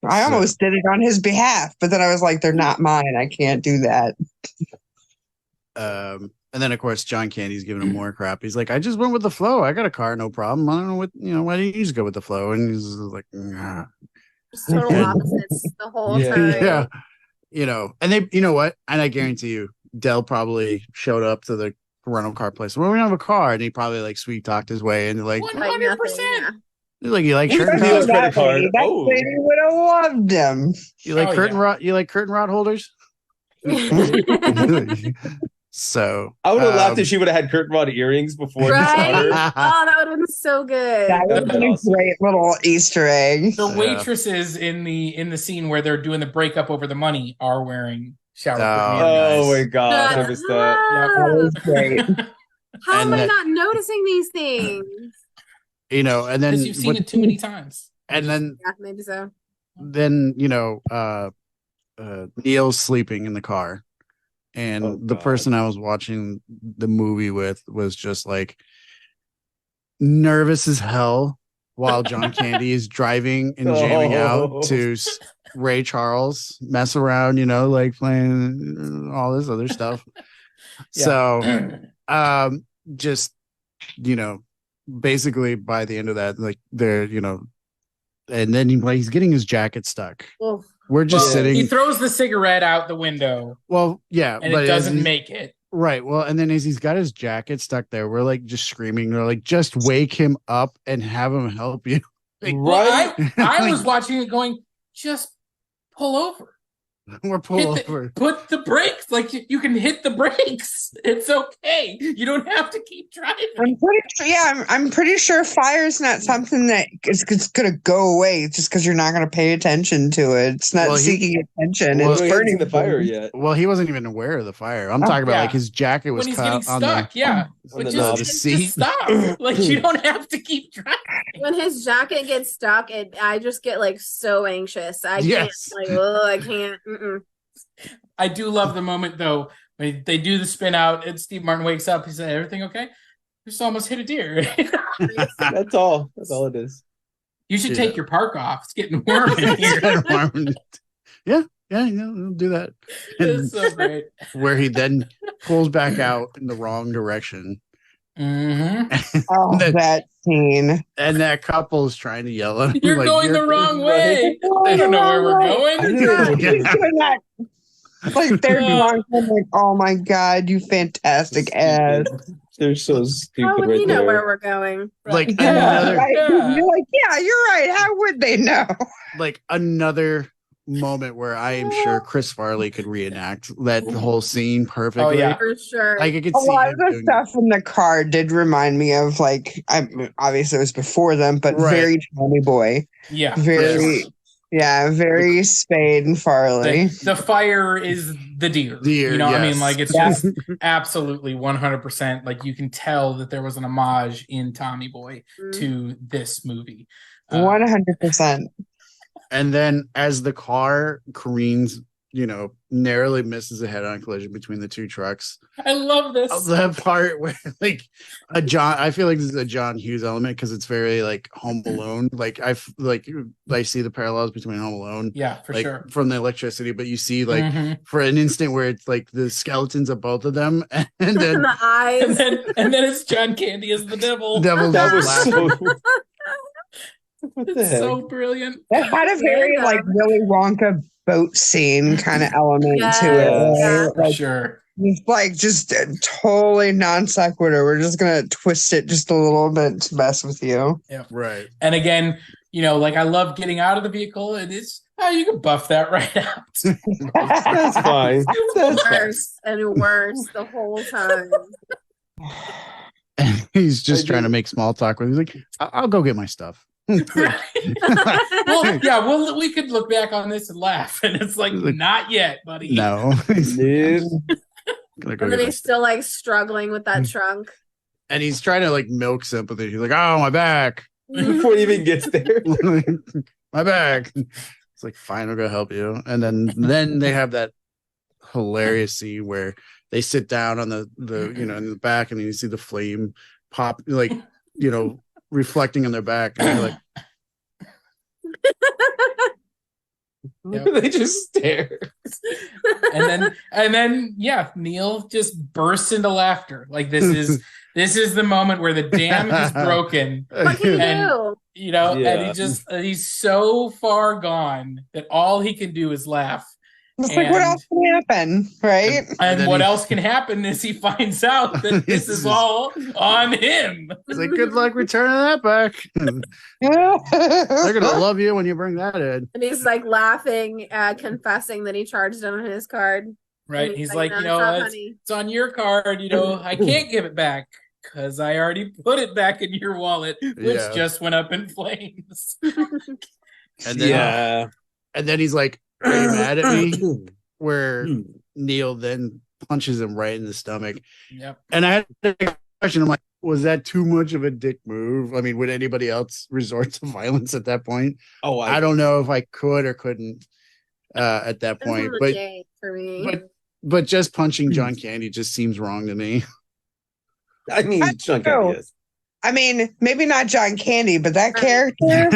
I almost did it on his behalf, but then I was like, they're not mine. I can't do that. And then of course John Candy's giving him more crap. He's like, I just went with the flow. I got a car, no problem. I don't know what why do you just go with the flow? And he's like, nah. Just total opposites the whole time. Yeah. And they what? And I guarantee you, Dell probably showed up to the rental car place. Well, we don't have a car, and he probably like sweet talked his way into like 100%. He's like, you like curtain rod? That lady would have loved him. You like curtain rod? You like curtain rod holders? So I would have laughed if she would have had curtain rod earrings before he Right? shot her. Oh, that would have been so good. That would have been a great little Easter egg. The waitresses in the scene where they're doing the breakup over the money are wearing shower curtain earrings. Oh my god, I Shut missed that. That was great. How am And I that- not noticing these things? and then Because you've seen it too many times. and Yeah, maybe so. then Neil's sleeping in the car, and Oh, the God. person I was watching the movie with was just like nervous as hell while John Candy is driving and jamming out to Ray Charles, mess around, like playing all this other stuff. So just basically by the end of that, like they're and then he's getting his jacket stuck. Oof. We're just Well, sitting. He throws the cigarette out the window Well, yeah, and but it as doesn't he's- make it. right. Well, and then as he's got his jacket stuck there, we're like just screaming. They're like, just wake him up and have him help you. Right? Well, I Like, was watching it going, just pull over. we're pulled over. Put the brakes. Like you can hit the brakes. It's okay. You don't have to keep driving. I'm pretty sure fire's not something that is going to go away just because you're not going to pay attention to it. It's not Well, seeking attention. well, It's We haven't burning seen the fire things. yet. Well, he wasn't even aware of the fire. I'm talking about yeah. like his jacket was When he's getting cut on stuck, yeah. On But the just, knob. just seat. stop. Like you don't have to keep driving. When his jacket gets stuck, I just get like so anxious. I Yes. can't. Like, oh, I can't. Mm-mm. I do love the moment though when they do the spin out and Steve Martin wakes up. He said, "Everything okay?" Just almost hit a deer. That's all. That's all it is. You should Yeah. take your park off. It's getting warm in here. yeah, we'll do that. And It's so great. where he then pulls back out in the wrong direction. Mm-hmm. Oh, That- that scene. And that couple's trying to yell at him. You're like, going the wrong way. Right. I don't know where we're I going. didn't- He's doing that. Like they're Oh. drunk. I'm like, oh my god, you fantastic ass. They're so stupid How would right he know there. where we're going? Like Yeah. another Right? Yeah. You're like, yeah, you're right. How would they know? like another moment where I am sure Chris Farley could reenact that whole scene perfectly. Oh, yeah. For sure. Like I could A see lot him of the doing stuff in the car did remind me of obviously it was before them, but Right. very Tommy Boy, Yeah. very very Spade and Farley. The fire is the deer. Deer, You know, I mean, yes. like it's Yeah. just absolutely 100%. Like you can tell that there was an homage in Tommy Boy Mm. to this movie. 100%. And then as the car careens, narrowly misses a head-on collision between the two trucks. I love this. That part where I feel like this is a John Hughes element because it's very like Home Alone. Like I see the parallels between Home Alone, Yeah, for like sure. from the electricity, but you see like Mhm. for an instant where it's like the skeletons of both of them, and then the eyes. and then it's John Candy as the devil. Devil That just was laughing. so. What the It's heck? so brilliant. That had a very Yeah. like Willy Wonka boat scene kind of element Yes, to it. yeah. Right? For Like, sure. just totally non sequitur. We're just gonna twist it just a little bit to mess with you. Right. And again, like I love getting out of the vehicle. And it's you can buff that right out. That's fine. That's fine. Worse and worse the whole time. And he's just I trying to do- make small talk with. He's like, "I'll go get my stuff." Well, yeah, we could look back on this and laugh, and it's like not yet, buddy. No, he's Nope. gonna go And get then my he's still like struggling with that trunk. and he's trying to like milk sympathy. He's like, "Oh, my back, Before he even gets there. my back." It's like, "Fine, I'll go help you." And then they have that hilarious scene where they sit down on the in the back, and you see the flame pop, like reflecting on their back, and they're like, Yep. They just stare. and then yeah, Neil just bursts into laughter. Like this is the moment where the dam is broken. What can you And- do? And Yeah. he's so far gone that all he can do is laugh. It's like, what And- else can happen, right? And then what he- else can happen is he finds out that this is all on him. He's like, "Good luck returning that back. They're gonna love you when you bring that in." And he's like laughing, confessing that he charged him on his card. Right. And He's like, like, no, it's not honey. it's on your card, I can't give it back because I already put it back in your wallet, which just went up in flames. And then and then he's like, "Are you mad at me?" Where Neil then punches him right in the stomach. Yep. And I had a question. I'm like, was that too much of a dick move? I mean, would anybody else resort to violence at that point? Oh, I don't know if I could or couldn't at that point. But for me. But just punching John Candy just seems wrong to me. I mean, John Candy is. I mean, maybe not John Candy, but that character.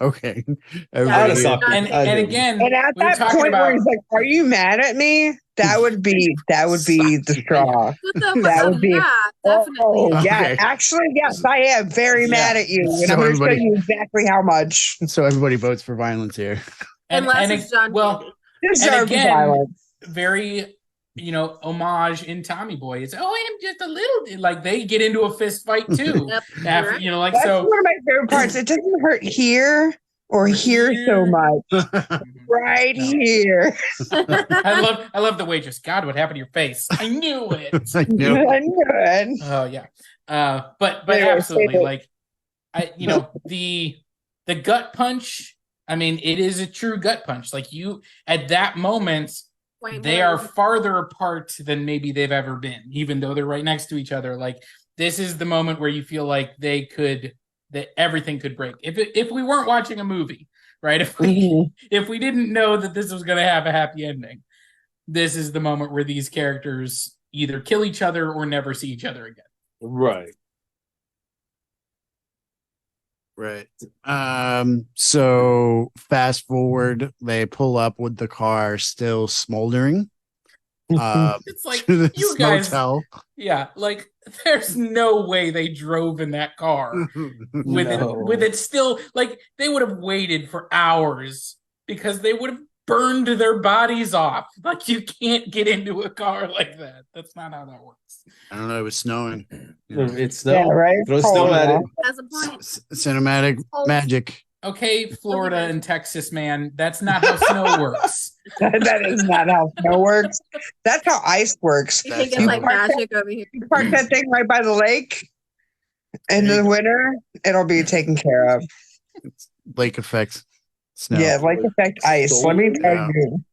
Okay. And again, and at that point where he's like, "Are you mad at me?" That would be the straw. That would be. Yeah, definitely. Oh, yeah. Actually, yes, I am very mad at you, and I'm going to show you exactly how much. So everybody votes for violence here. Unless it's John Candy. And again, violence. Very homage in Tommy Boy. It's I'm just a little like they get into a fist fight too. After, like that's so. One of my favorite parts. It doesn't hurt here or here so much. Right here. I love the waitress. God, what happened to your face? I knew it. I knew it. Oh yeah. But absolutely like the gut punch. I mean, it is a true gut punch. Like you at that moment. They are farther apart than maybe they've ever been, even though they're right next to each other. Like this is the moment where you feel like that everything could break. If we weren't watching a movie, right? If we didn't know that this was going to have a happy ending, this is the moment where these characters either kill each other or never see each other again. Right. Right. So fast forward, they pull up with the car still smoldering. It's like you guys, yeah, like there's no way they drove in that car with it still. Like they would have waited for hours because they would have burned their bodies off. Like you can't get into a car like that. That's not how that works. I don't know. It was snowing. It's snow. Yeah, right. Throw snow at it. That's a point. Cinematic magic. Okay, Florida and Texas, man. That's not how snow works. That is not how snow works. That's how ice works. You think it's like magic over here. You park that thing right by the lake. In the winter, it'll be taken care of. It's lake effect snow. Yeah, lake effect ice. Let me tell you.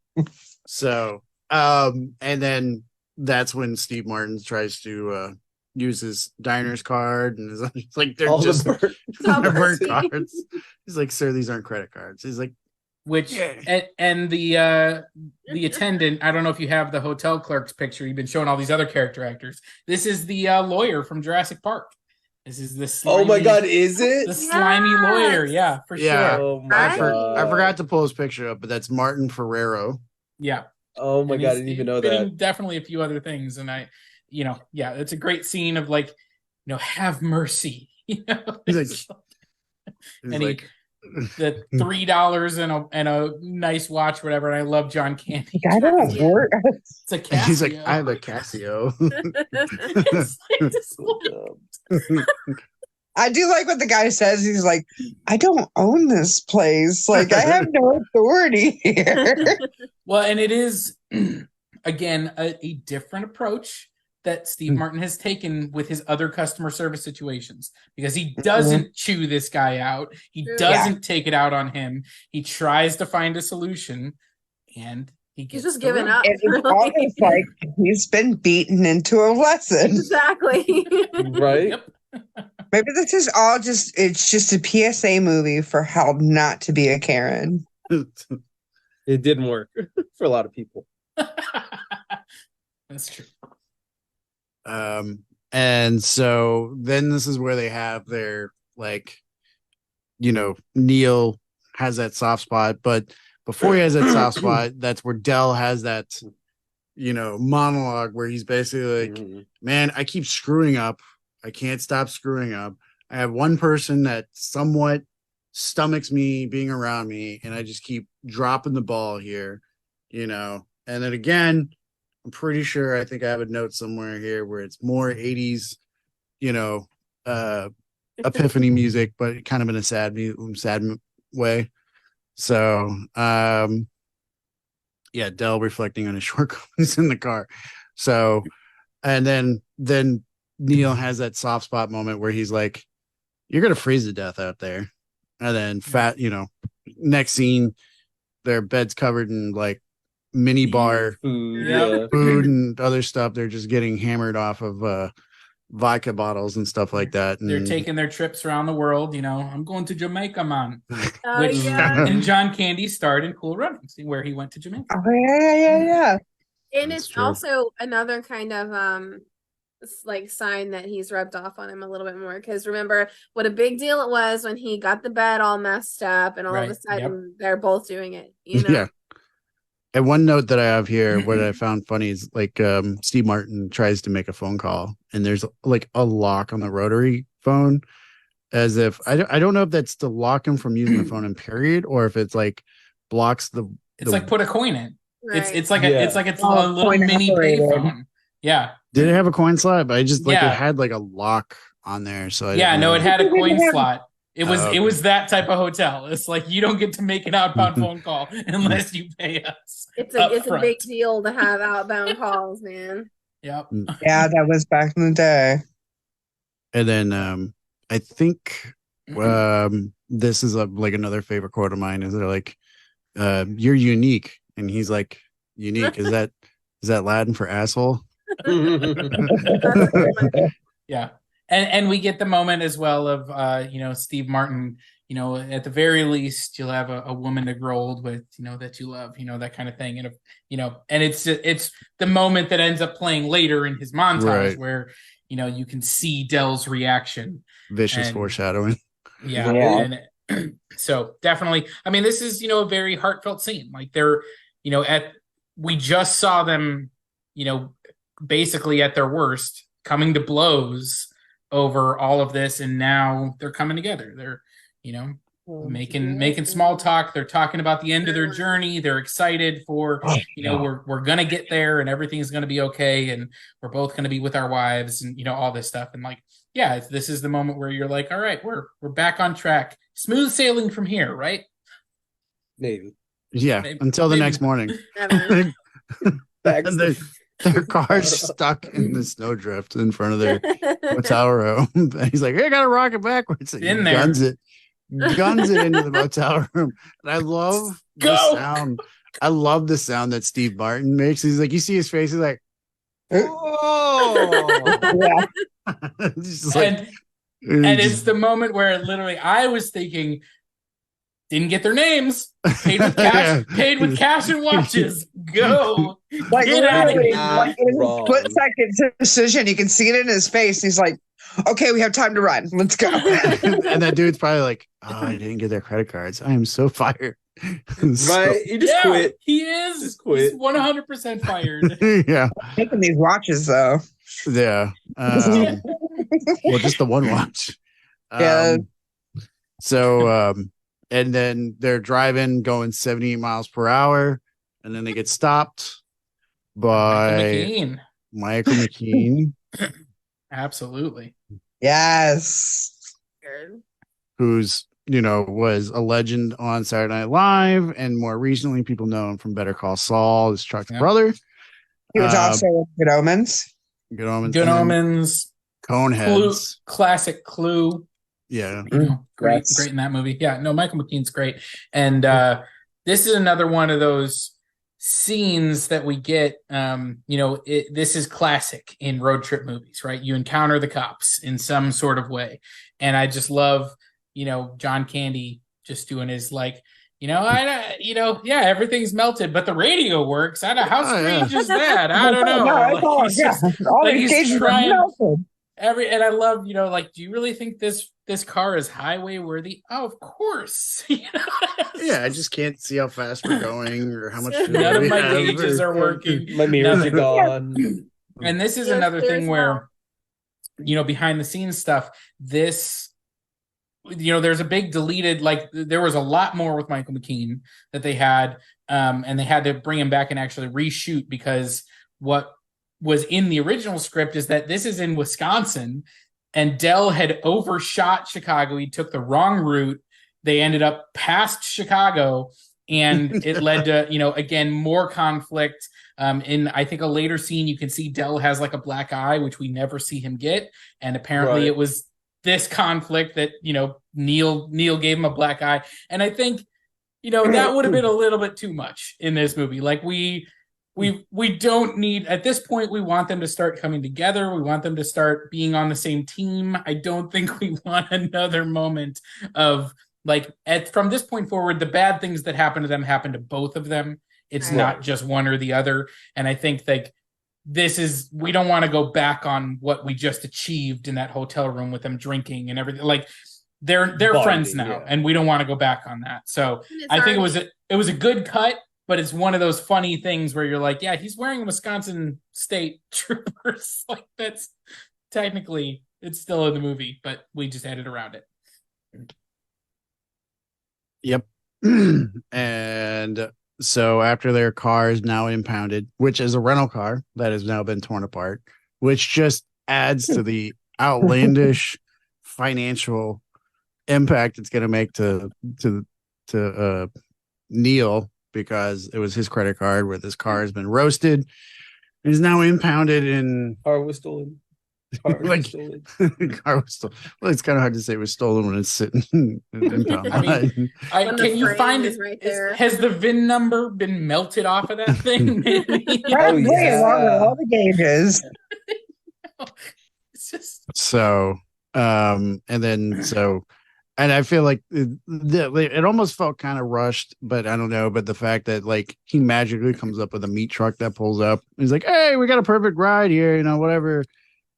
So, and then that's when Steve Martin tries to use his diner's card, and is like, they're just burnt cards. He's like, "Sir, these aren't credit cards." He's like, and the attendant. I don't know if you have the hotel clerk's picture. You've been showing all these other character actors. This is the lawyer from Jurassic Park. This is the slimy, oh my god, is it the slimy lawyer? Yeah, for sure. Oh my god. I forgot to pull his picture up, but that's Martin Ferrero. Yeah. Oh my god, I didn't even know that. Definitely a few other things, and it's a great scene of like, have mercy. He's like the $3 and a nice watch, whatever. And I love John Candy. I don't work. It's a Casio. He's like, I have a Casio. I do like what the guy says. He's like, I don't own this place. Like, I have no authority here. Well, and it is, again, a different approach that Steve Martin has taken with his other customer service situations, because he doesn't chew this guy out. He doesn't take it out on him. He tries to find a solution, and he's just giving up. It's almost like he's been beaten into a lesson. Exactly. Right? Yep. Maybe this is all it's just a PSA movie for how not to be a Karen. It didn't work for a lot of people. That's true. And so then this is where they have their, like, Neil has that soft spot, but before he has that soft spot, that's where Dell has that, monologue where he's basically like, man, I keep screwing up. I can't stop screwing up. I have one person that somewhat stomachs me being around me, and I just keep dropping the ball here, and then again, I'm pretty sure, I think I have a note somewhere here where it's more 80s, epiphany music, but kind of in a sad way. So, yeah, Dell reflecting on his shortcomings in the car. So, and then Neil has that soft spot moment where he's like, "You're gonna freeze to death out there," and then next scene, their bed's covered in like mini bar Food, Yep. yeah. food and other stuff. They're just getting hammered off of vodka bottles and stuff like that. And They're taking their trips around the world. I'm going to Jamaica, man. Oh, Which yeah. and John Candy starred in Cool Runnings, where he went to Jamaica. Oh, yeah. And That's it's true. also another kind of like sign that he's rubbed off on him a little bit more, because remember what a big deal it was when he got the bed all messed up and all of a Right, sudden they're both doing it, you know. Yeah. And one note that I have here, what I found funny is like Steve Martin tries to make a phone call and there's like a lock on the rotary phone, as if I don't know if that's to lock him from using the phone in period, or if it's like blocks It's like put a coin in. Right. It's like Yeah. it's a Oh, little coin mini operated. payphone. Yeah. did it have a coin slot? But I just like Yeah. it had like a lock on there. So I Yeah, didn't no, know. it had a coin slot. It was okay. it was that type of hotel. It's like you don't get to make an outbound phone call unless you pay us. It's up a front. big deal to have outbound calls, man. Yep. Yeah, that was back in the day. And then I think this is like another favorite quote of mine, is they're like, "You're unique," and he's like, "Unique, is that Latin for asshole?" Yeah. And we get the moment as well of Steve Martin, at the very least you'll have a woman to grow old with, that you love, that kind of thing. And and it's the moment that ends up playing later in his montage, Right. where you can see Dell's reaction. Vicious And- foreshadowing. Yeah. Yeah. And so definitely, I mean, this is, a very heartfelt scene. Like they're, we just saw them, basically at their worst, coming to blows over all of this. And now they're coming together. They're, making small talk. They're talking about the end of their journey. They're excited for, we're going to get there and everything's going to be okay. And we're both going to be with our wives and, all this stuff. And like, yeah, this is the moment where you're like, all right, we're back on track. Smooth sailing from here, right? Maybe. Yeah, until the next morning. Never. Back And their car's stuck in the snowdrift in front of their motel room. And he's like, "Hey, I got to rock it backwards." And In he there. guns it into the motel room. And I love the Go! sound. I love the sound that Steve Martin makes. He's like, you see his face. He's like, "Oh." Yeah. It's just like, and it's the moment where literally I was thinking, didn't get their names, paid with cash, paid with cash and watches. Go. Like Get out of literally, here. like in a split second decision, you can see it in his face. He's like, "Okay, we have time to run. Let's go." and that dude's probably like, "Oh, I didn't get their credit cards. I am so fired." Right? He just quit. He is. Just quit. He's 100% fired. Yeah. Taking these watches though. Yeah. Well, just the one watch. Yeah. And then they're driving, going 78 miles per hour, and then they get stopped by McKean. Michael McKean, Absolutely. Yes. who's was a legend on Saturday Night Live, and more recently, people know him from Better Call Saul as Chuck's brother. He was also in Good Omens. Good Omens. Good Omens. Clue, Coneheads. classic Clue. Yeah. Great Yes. in that movie. Yeah, no, Michael McKean's great. And this is another one of those scenes that we get. This is classic in road trip movies, right? You encounter the cops in some sort of way, and I just love, John Candy just doing his like, everything's melted, but the radio works. I don't know how strange is that. I don't know. No, it's Like, all, he's yeah. just- All like these he's cages are trying- melted. and I love, like, do you really think this car is highway worthy? Oh, of course. Yeah, I just can't see how fast we're going or how much. None of we my have gauges or- are working. My mirrors are Nothing. gone. And this is Yes, another there's thing where, behind the scenes stuff, there's a big deleted, like there was a lot more with Michael McKean that they had, and they had to bring him back and actually reshoot, because what was in the original script is that this is in Wisconsin and Dell had overshot Chicago. He took the wrong route. They ended up past Chicago and it led to, again, more conflict. In I think a later scene, you can see Del has like a black eye, which we never see him get, and apparently it was this conflict that Neil gave him a black eye, and I think that would have been a little bit too much in this movie. Like we don't need, at this point, we want them to start coming together. We want them to start being on the same team. I don't think we want another moment of like, from this point forward, the bad things that happen to them happen to both of them. It's not just one or the other. And I think like we don't want to go back on what we just achieved in that hotel room with them drinking and everything. Like they're bonding, friends now, and we don't want to go back on that. So I think it was a good cut. But it's one of those funny things where you're like, yeah, he's wearing Wisconsin State Troopers. Like that's technically, it's still in the movie, but we just added around it. Yep. And so after their car is now impounded, which is a rental car that has now been torn apart, which just adds to the outlandish financial impact it's going to make to Neil, because it was his credit card where this car has been roasted. It is now impounded in. Car was stolen. Car was stolen. Car was stolen. Well, it's kind of hard to say it was stolen when it's sitting in impound. Can you find it? Right there. Has the VIN number been melted off of that thing? Maybe. Oh, yeah. Along with all the gauges. It's just so, and I feel like it almost felt kind of rushed, but I don't know. But the fact that like he magically comes up with a meat truck that pulls up, he's like, "Hey, we got a perfect ride here, whatever."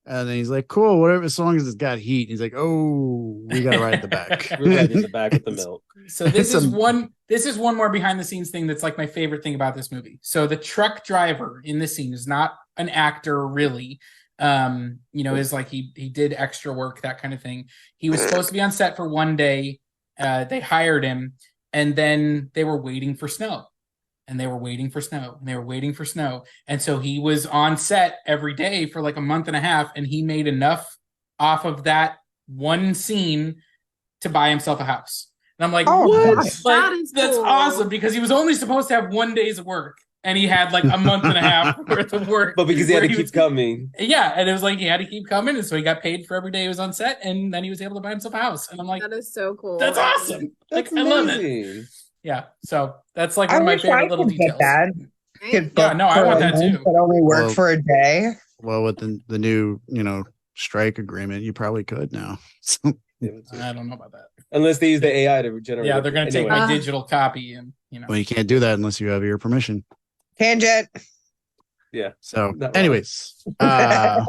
And then he's like, "Cool, whatever, as long as it's got heat." He's like, "Oh, we got to ride at the back." We ride in the back with the milk. So this is one more behind the scenes thing that's like my favorite thing about this movie. So the truck driver in this scene is not an actor really. Is like he did extra work, that kind of thing. He was supposed to be on set for one day. They hired him, and then they were waiting for snow, and they were waiting for snow, and they were waiting for snow, and so he was on set every day for like a month and a half, and he made enough off of that one scene to buy himself a house. And I'm like, what? Like, that's awesome, because he was only supposed to have 1 day's work. And he had like a month and a half worth of work. But because he had to keep coming. Yeah. And it was like he had to keep coming. And so he got paid for every day he was on set. And then he was able to buy himself a house. And I'm like, that is so cool. That's awesome. That's like, amazing. I love it. Yeah. So that's like one of my favorite little details. I want that too. But only work for a day. Well, with the new, strike agreement, you probably could now. I don't know about that. Unless they use the AI to generate. Yeah, they're going to take my digital copy and, Well, you can't do that unless you have your permission. Tangent. Yeah. So, anyways, and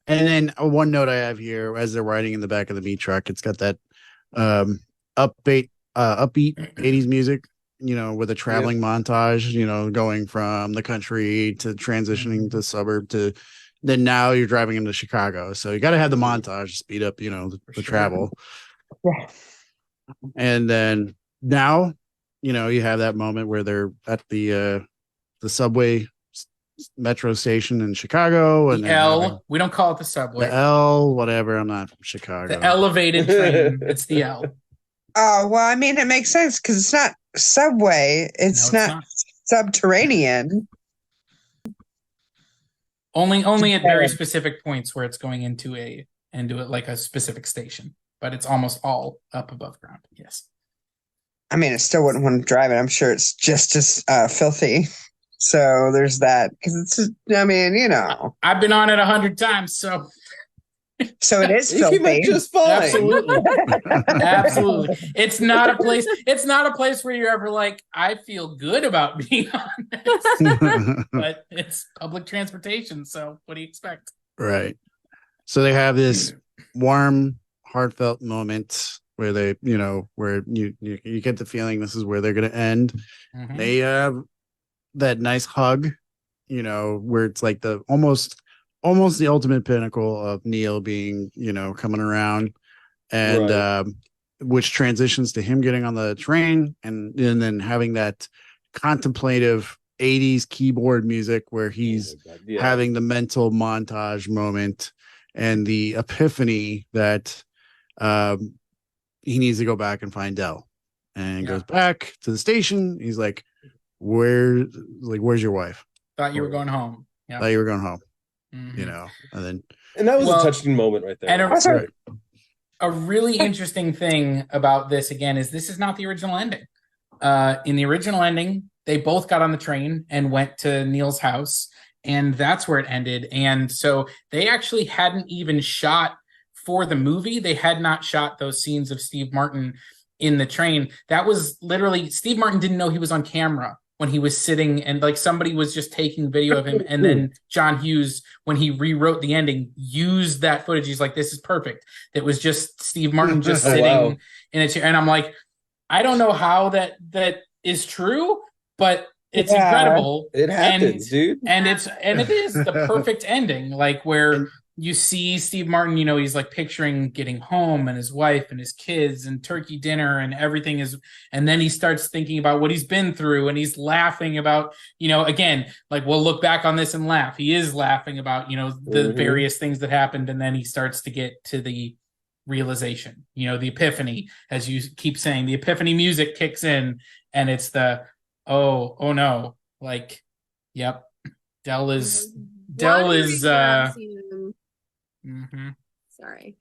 then one note I have here, as they're riding in the back of the meat truck, it's got that upbeat 80s music, with a traveling montage, going from the country to transitioning to suburb to then now you're driving into Chicago. So you got to have the montage to speed up, the travel. Yeah. And then now, you have that moment where they're at the subway metro station in Chicago, and the L. We don't call it the subway. The L, whatever. I'm not from Chicago. The elevated train. It's the L. Oh, well, I mean, it makes sense because it's not subway. It's not subterranean. Only at very specific points where it's going into like a specific station, but it's almost all up above ground. Yes. I mean, I still wouldn't want to drive it. I'm sure it's just as filthy. So there's that, because it's, I mean, I've been on it 100 times, so it is filthy. Just fine. Absolutely. Absolutely. It's not a place where you're ever like, I feel good about being on this. But it's public transportation, so what do you expect? Right. So they have this warm, heartfelt moment where they, where you get the feeling this is where they're going to end. Mm-hmm. They have that nice hug, where it's like the almost the ultimate pinnacle of Neil being, coming around, and right. Which transitions to him getting on the train and then having that contemplative 80s keyboard music where he's having the mental montage moment and the epiphany that he needs to go back and find Del. and Yeah. goes back to the station. He's like, where's your wife? Thought you were going home. Yeah. Thought you were going home, Mhm. you know, and then And that was Well, a touching moment right there. and right. a really interesting thing about this again is this is not the original ending. In the original ending, they both got on the train and went to Neil's house, and that's where it ended. And so they actually hadn't even shot for the movie. They had not shot those scenes of Steve Martin in the train. That was literally Steve Martin didn't know he was on camera when he was sitting, and like somebody was just taking video of him. And then John Hughes, when he rewrote the ending, used that footage. He's like, this is perfect. It was just Steve Martin just sitting in a chair. And I'm like, I don't know how that is true, but it's incredible. It happens, dude. And it is the perfect ending, like where you see Steve Martin, you know, he's like picturing getting home and his wife and his kids and turkey dinner and everything is, and then he starts thinking about what he's been through and he's laughing about, you know, again, like we'll look back on this and laugh. He is laughing about, you know, the various things that happened, and then he starts to get to the realization, you know, the epiphany, as you keep saying, the epiphany music kicks in, and it's the oh no, like, yep, Dell is Sorry.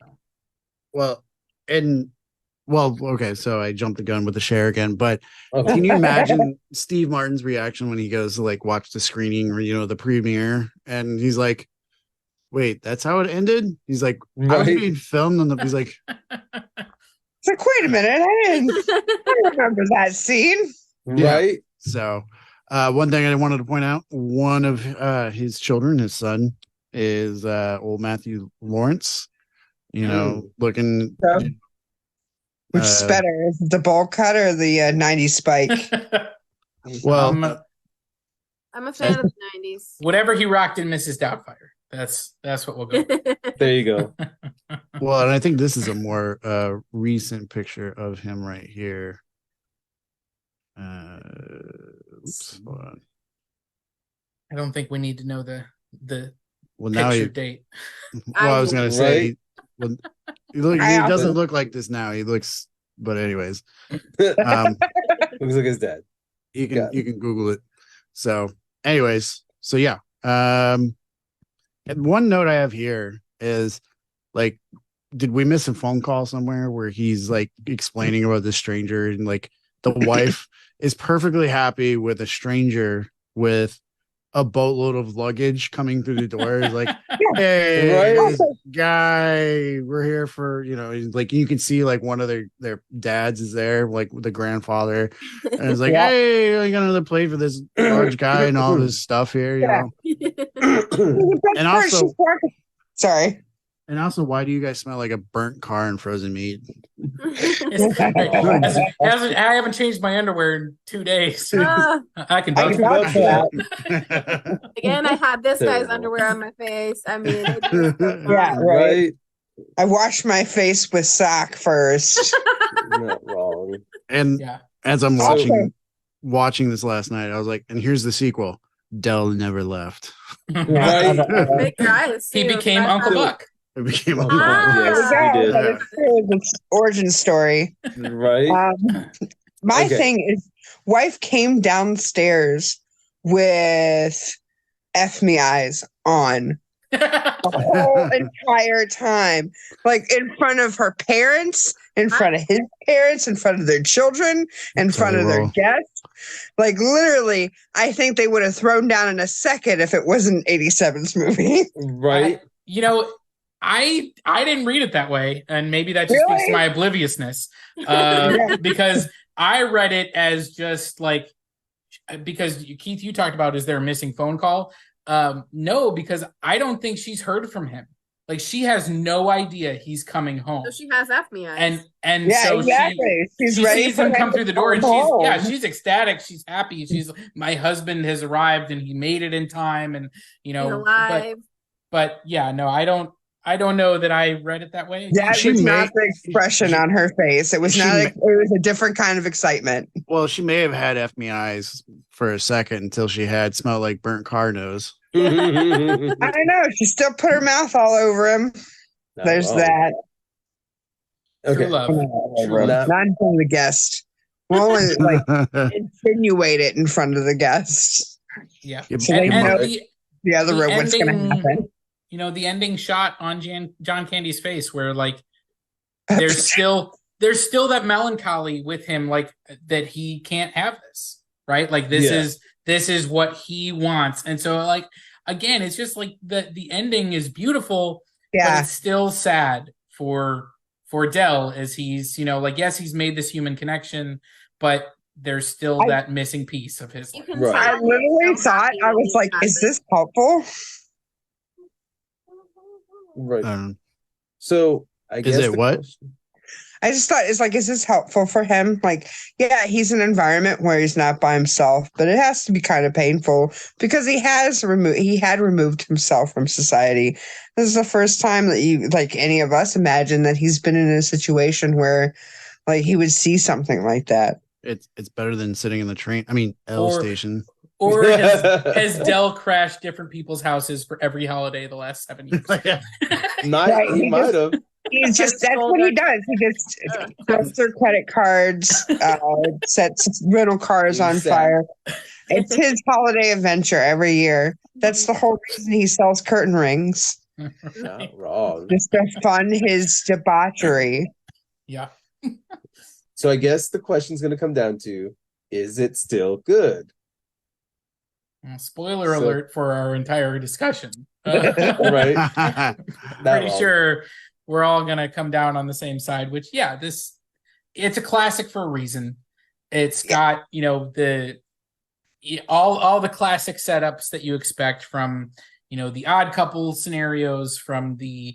Okay, so I jumped the gun with the share again, but can you imagine Steve Martin's reaction when he goes to like watch the screening or, you know, the premiere, and he's like, wait, that's how it ended? He's like, I was being filmed, and he's like, it's like, wait a minute, I don't remember that scene. Right. Yeah. So one thing I wanted to point out, one of his children, his son, is old Matthew Lawrence, you know, looking which is better, the bowl cut or the 90s spike? Well, I'm a fan of the 90s. Whatever he rocked in Mrs. Doubtfire. That's what we'll go. There you go. Well, and I think this is a more recent picture of him right here. Oops, hold on. I don't think we need to know the well, picture date. Well, I was gonna say, Right? well, he doesn't look like this now. He looks, but anyways, Looks like his dad. you can Google it. So, anyways, so yeah. And one note I have here is like, did we miss a phone call somewhere where he's like explaining about the stranger, and like the wife is perfectly happy with a stranger with a boatload of luggage coming through the door? He's like, hey, Right? this guy, we're here for, you know, like you can see like one of their dads is there, like the grandfather, and it's like, hey, I got another plate for this large guy and all this stuff here, you know. And also, sorry. and also, why do you guys smell like a burnt car and frozen meat? I haven't changed my underwear in 2 days. I can vouch for that. Again, I had this guy's underwear on my face. I mean, yeah, right. I washed my face with sock first. Not wrong. And as I'm watching this last night, I was like, and here's the sequel. Dell never left. Right. He became Uncle Buck. It became Uncle Buck. Yes, he did. That is true. It's origin story. Right. My thing is, wife came downstairs with F me eyes on the whole entire time, like in front of her parents, in front of his parents, in front of their children, in front of their guests. Like literally, I think they would have thrown down in a second if it wasn't 87's movie. Right. You know, I didn't read it that way, and maybe that just speaks to my obliviousness, because I read it as just like, because Keith, you talked about, is there a missing phone call? No, because I don't think she's heard from him. Like, she has no idea he's coming home. So she has F me eyes. And so exactly. she sees him come through the door, and she's ecstatic. She's happy. She's, my husband has arrived and he made it in time, and you know, alive. But yeah, no, I don't know that I read it that way. That was not the expression on her face. It was not. It was a different kind of excitement. Well, she may have had F me eyes for a second until she had smelled like burnt car nose. I don't know. She still put her mouth all over him. There's that. Okay. True love. Not from the guest. We'll only insinuate it in front of the guests. Yeah. So they know the other the room what's going to happen. The ending shot on John Candy's face where like there's still that melancholy with him, like that he can't have this, right? Like this is what he wants. And so like again, it's just like the ending is beautiful, but it's still sad for Del as he's, like, yes, he's made this human connection, but there's still that missing piece of his life. I literally thought, I was like, is this helpful? Right. So I guess is it what? I just thought, it's like, is this helpful for him? Like, yeah, he's in an environment where he's not by himself, but it has to be kind of painful because he had removed himself from society. This is the first time that like any of us imagine that he's been in a situation where like he would see something like that. It's better than sitting in the train. I mean, station. Or has Del crashed different people's houses for every holiday the last 7 years? He might have. He's that's what he does. He just throws their credit cards, sets rental cars on fire. It's his holiday adventure every year. That's the whole reason he sells curtain rings. Not wrong. Just to fund his debauchery. Yeah. So I guess the question's going to come down to, is it still good? Spoiler alert for our entire discussion. Right. Pretty sure we're all going to come down on the same side, which, it's a classic for a reason. It's got, all the classic setups that you expect from, the Odd Couple scenarios, from the,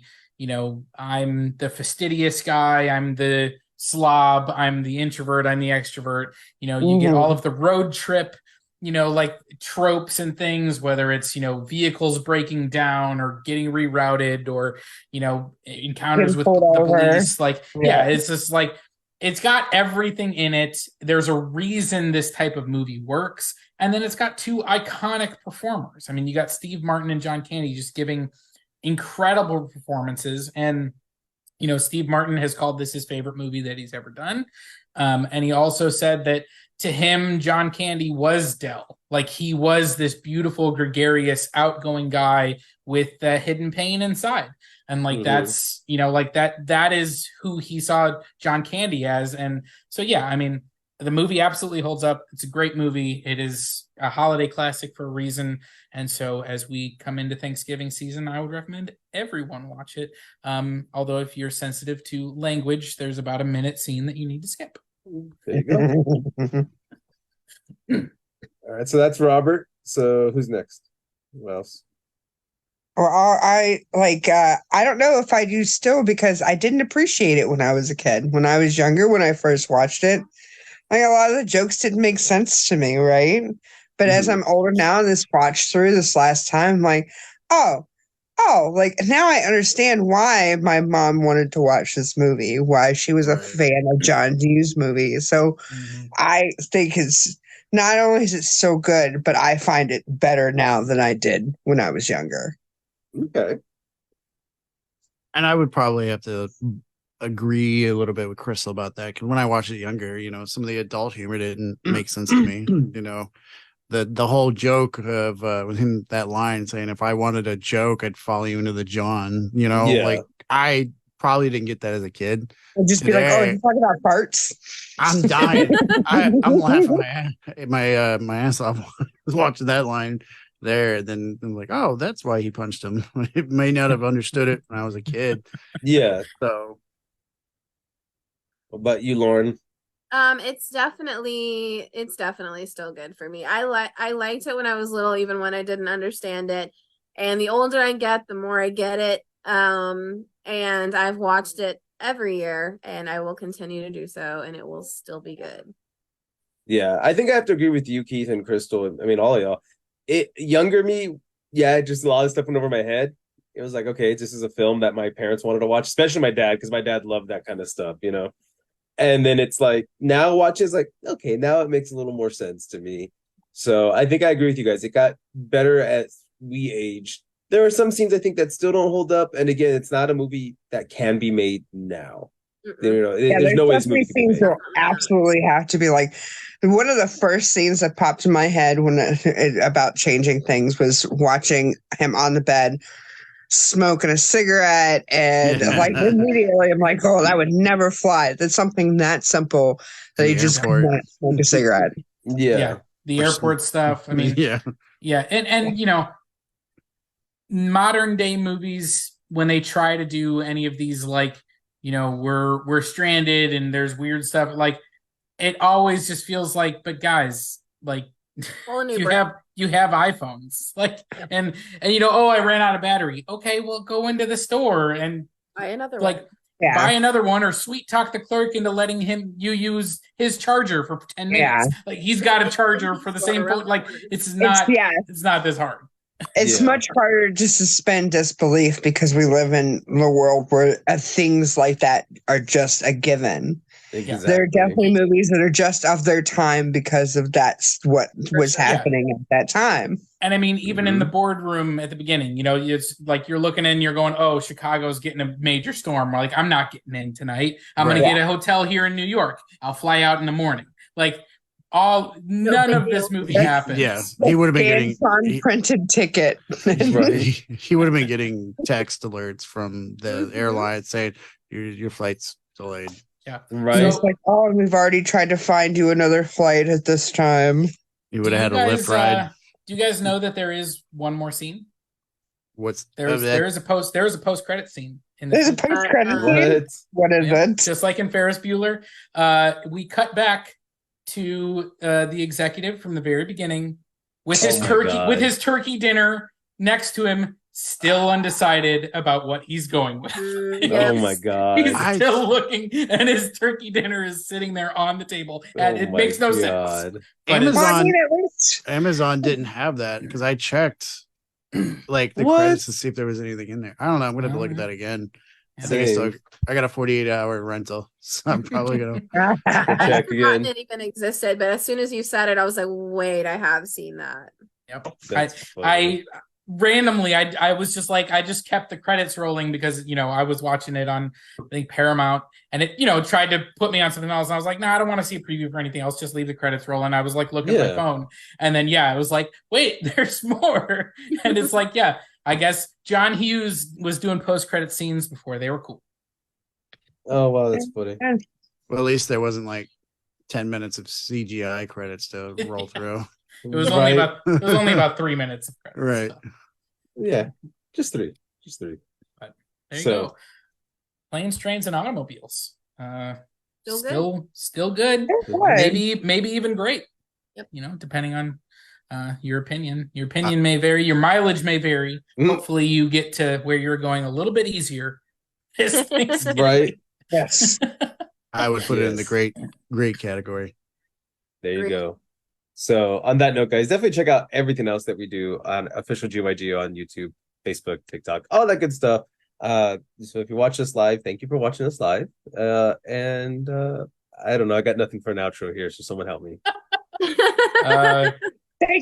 I'm the fastidious guy, I'm the slob, I'm the introvert, I'm the extrovert. You get all of the road trip, like tropes and things, whether it's, vehicles breaking down or getting rerouted or, encounters with the police. Like, it's just like, it's got everything in it. There's a reason this type of movie works. And then it's got two iconic performers. I mean, you got Steve Martin and John Candy just giving incredible performances. And, Steve Martin has called this his favorite movie that he's ever done. And he also said that to him, John Candy was Del. Like, he was this beautiful, gregarious, outgoing guy with the hidden pain inside. And like, that's, like that is who he saw John Candy as. And so, I mean, the movie absolutely holds up. It's a great movie. It is a holiday classic for a reason. And so as we come into Thanksgiving season, I would recommend everyone watch it. Although if you're sensitive to language, there's about a minute scene that you need to skip. There you go. All right, so that's Robert. So who's next? Who else? Well, I don't know if I do still, because I didn't appreciate it when I was a kid. When I was younger, when I first watched it, like a lot of the jokes didn't make sense to me, right? But as I'm older now, and this watch through this last time, I'm like, oh, like now I understand why my mom wanted to watch this movie, why she was a fan of John Hughes movies. So I think it's not only is it so good, but I find it better now than I did when I was younger. Okay. And I would probably have to agree a little bit with Crystal about that, because when I watched it younger, some of the adult humor didn't make sense to me. The whole joke of with him, that line saying, if I wanted a joke, I'd follow you into the John, like I probably didn't get that as a kid. I'd just be like, oh, you're talking about farts. I'm dying. I'm laughing my ass off watching that line there. Then I'm like, oh, that's why he punched him. I may not have understood it when I was a kid. Yeah. So what about you, Lauren? It's definitely still good for me. I liked it when I was little, even when I didn't understand it. And the older I get, the more I get it. And I've watched it every year, and I will continue to do so, and it will still be good. Yeah, I think I have to agree with you, Keith and Crystal. I mean, all of y'all. Younger me, just a lot of stuff went over my head. It was like, okay, this is a film that my parents wanted to watch, especially my dad, because my dad loved that kind of stuff, And then it's like, now watch is like, okay, now it makes a little more sense to me. So I think I agree with you guys. It got better as we aged. There are some scenes I think that still don't hold up. And again, it's not a movie that can be made now. Yeah, there's there's no way this definitely movie could be scenes made. that absolutely have to be like one of the first scenes that popped in my head when about changing things was watching him on the bed smoking a cigarette and like immediately I'm like, oh, that would never fly. That's something that simple that In he the just could airport. not smoke a cigarette. Yeah. The airport stuff. I mean, Yeah. and modern day movies, when they try to do any of these, like, we're stranded and there's weird stuff, like, it always just feels like, but guys, like, you have iPhones, like, and oh, I ran out of battery. Okay, well, go into the store and buy another like one. buy another one, or sweet talk the clerk into letting you use his charger for 10 minutes. Like, he's got a charger for the same point. Like, it's not this hard. It's much harder to suspend disbelief because we live in the world where things like that are just a given. Exactly. There are definitely movies that are just of their time because of that's what was happening at that time. And I mean, even in the boardroom at the beginning, it's like you're looking in, you're going, oh, Chicago's getting a major storm. We're like, I'm not getting in tonight. I'm going to get a hotel here in New York. I'll fly out in the morning. Like, none of this movie happens. Yeah, he would have been getting printed ticket. Right. He would have been getting text alerts from the airline saying your flight's delayed. Yeah, right. It's like, oh, we've already tried to find you another flight at this time. You would have had a lift ride. Do you guys know that there is one more scene? There is a post credit scene in this. There's a post credit scene. What is it? Just like in Ferris Bueller, we cut back to the executive from the very beginning with his turkey dinner next to him, still undecided about what he's going with. Oh my God. He's still looking, and his turkey dinner is sitting there on the table. And it makes no sense. Amazon didn't have that because I checked like the credits to see if there was anything in there. I don't know. I'm gonna have to look at that again. I got a 48-hour rental, so I'm probably gonna check again. It even existed, but as soon as you said it, I was like, wait, I have seen that. Yep. I randomly, I was just like, I just kept the credits rolling because I was watching it on, I think, Paramount, and it tried to put me on something else, and I was like, I don't want to see a preview for anything else, just leave the credits rolling. I was like looking at my phone, and then it was like, wait, there's more. And it's like, I guess John Hughes was doing post-credit scenes before they were cool. Oh wow, that's funny. Well, at least there wasn't like 10 minutes of CGI credits to roll through. It was only about 3 minutes of credits. Right. So. Yeah. Just three. But there you go. Planes, Trains, and Automobiles. Still good. Maybe even great. Yep. Depending on your opinion. Your opinion may vary. Your mileage may vary. Hopefully you get to where you're going a little bit easier. Right. Yes. I would put it in the great category. There you go. So on that note, guys, definitely check out everything else that we do on official GYGO on YouTube, Facebook, TikTok, all that good stuff. So if you watch us live, thank you for watching us live. And I don't know, I got nothing for an outro here, so someone help me.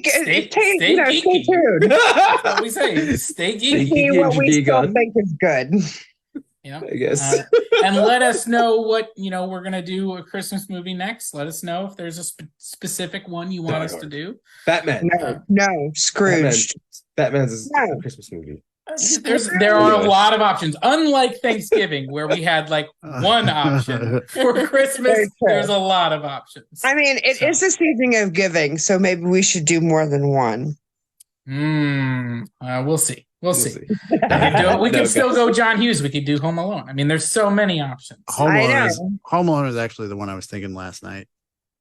Stay tuned. That's what we say. Stay geeky. What we still think is good. I guess. And let us know what we're gonna do a Christmas movie next. Let us know if there's a specific one you want us to do. Batman. No, Scrooge. Batman's a Christmas movie. There are a lot of options. Unlike Thanksgiving, where we had like one option for Christmas, there's a lot of options. I mean, it is a season of giving, so maybe we should do more than one. We'll see. We could still go John Hughes. We could do Home Alone. I mean, there's so many options. Home Alone is actually the one I was thinking last night.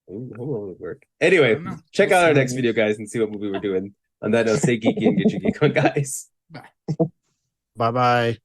Home Alone would work. Anyway, check out our next video, guys, and see what movie we're doing. On that note, stay geeky and get your geek on, guys. Bye. Bye-bye.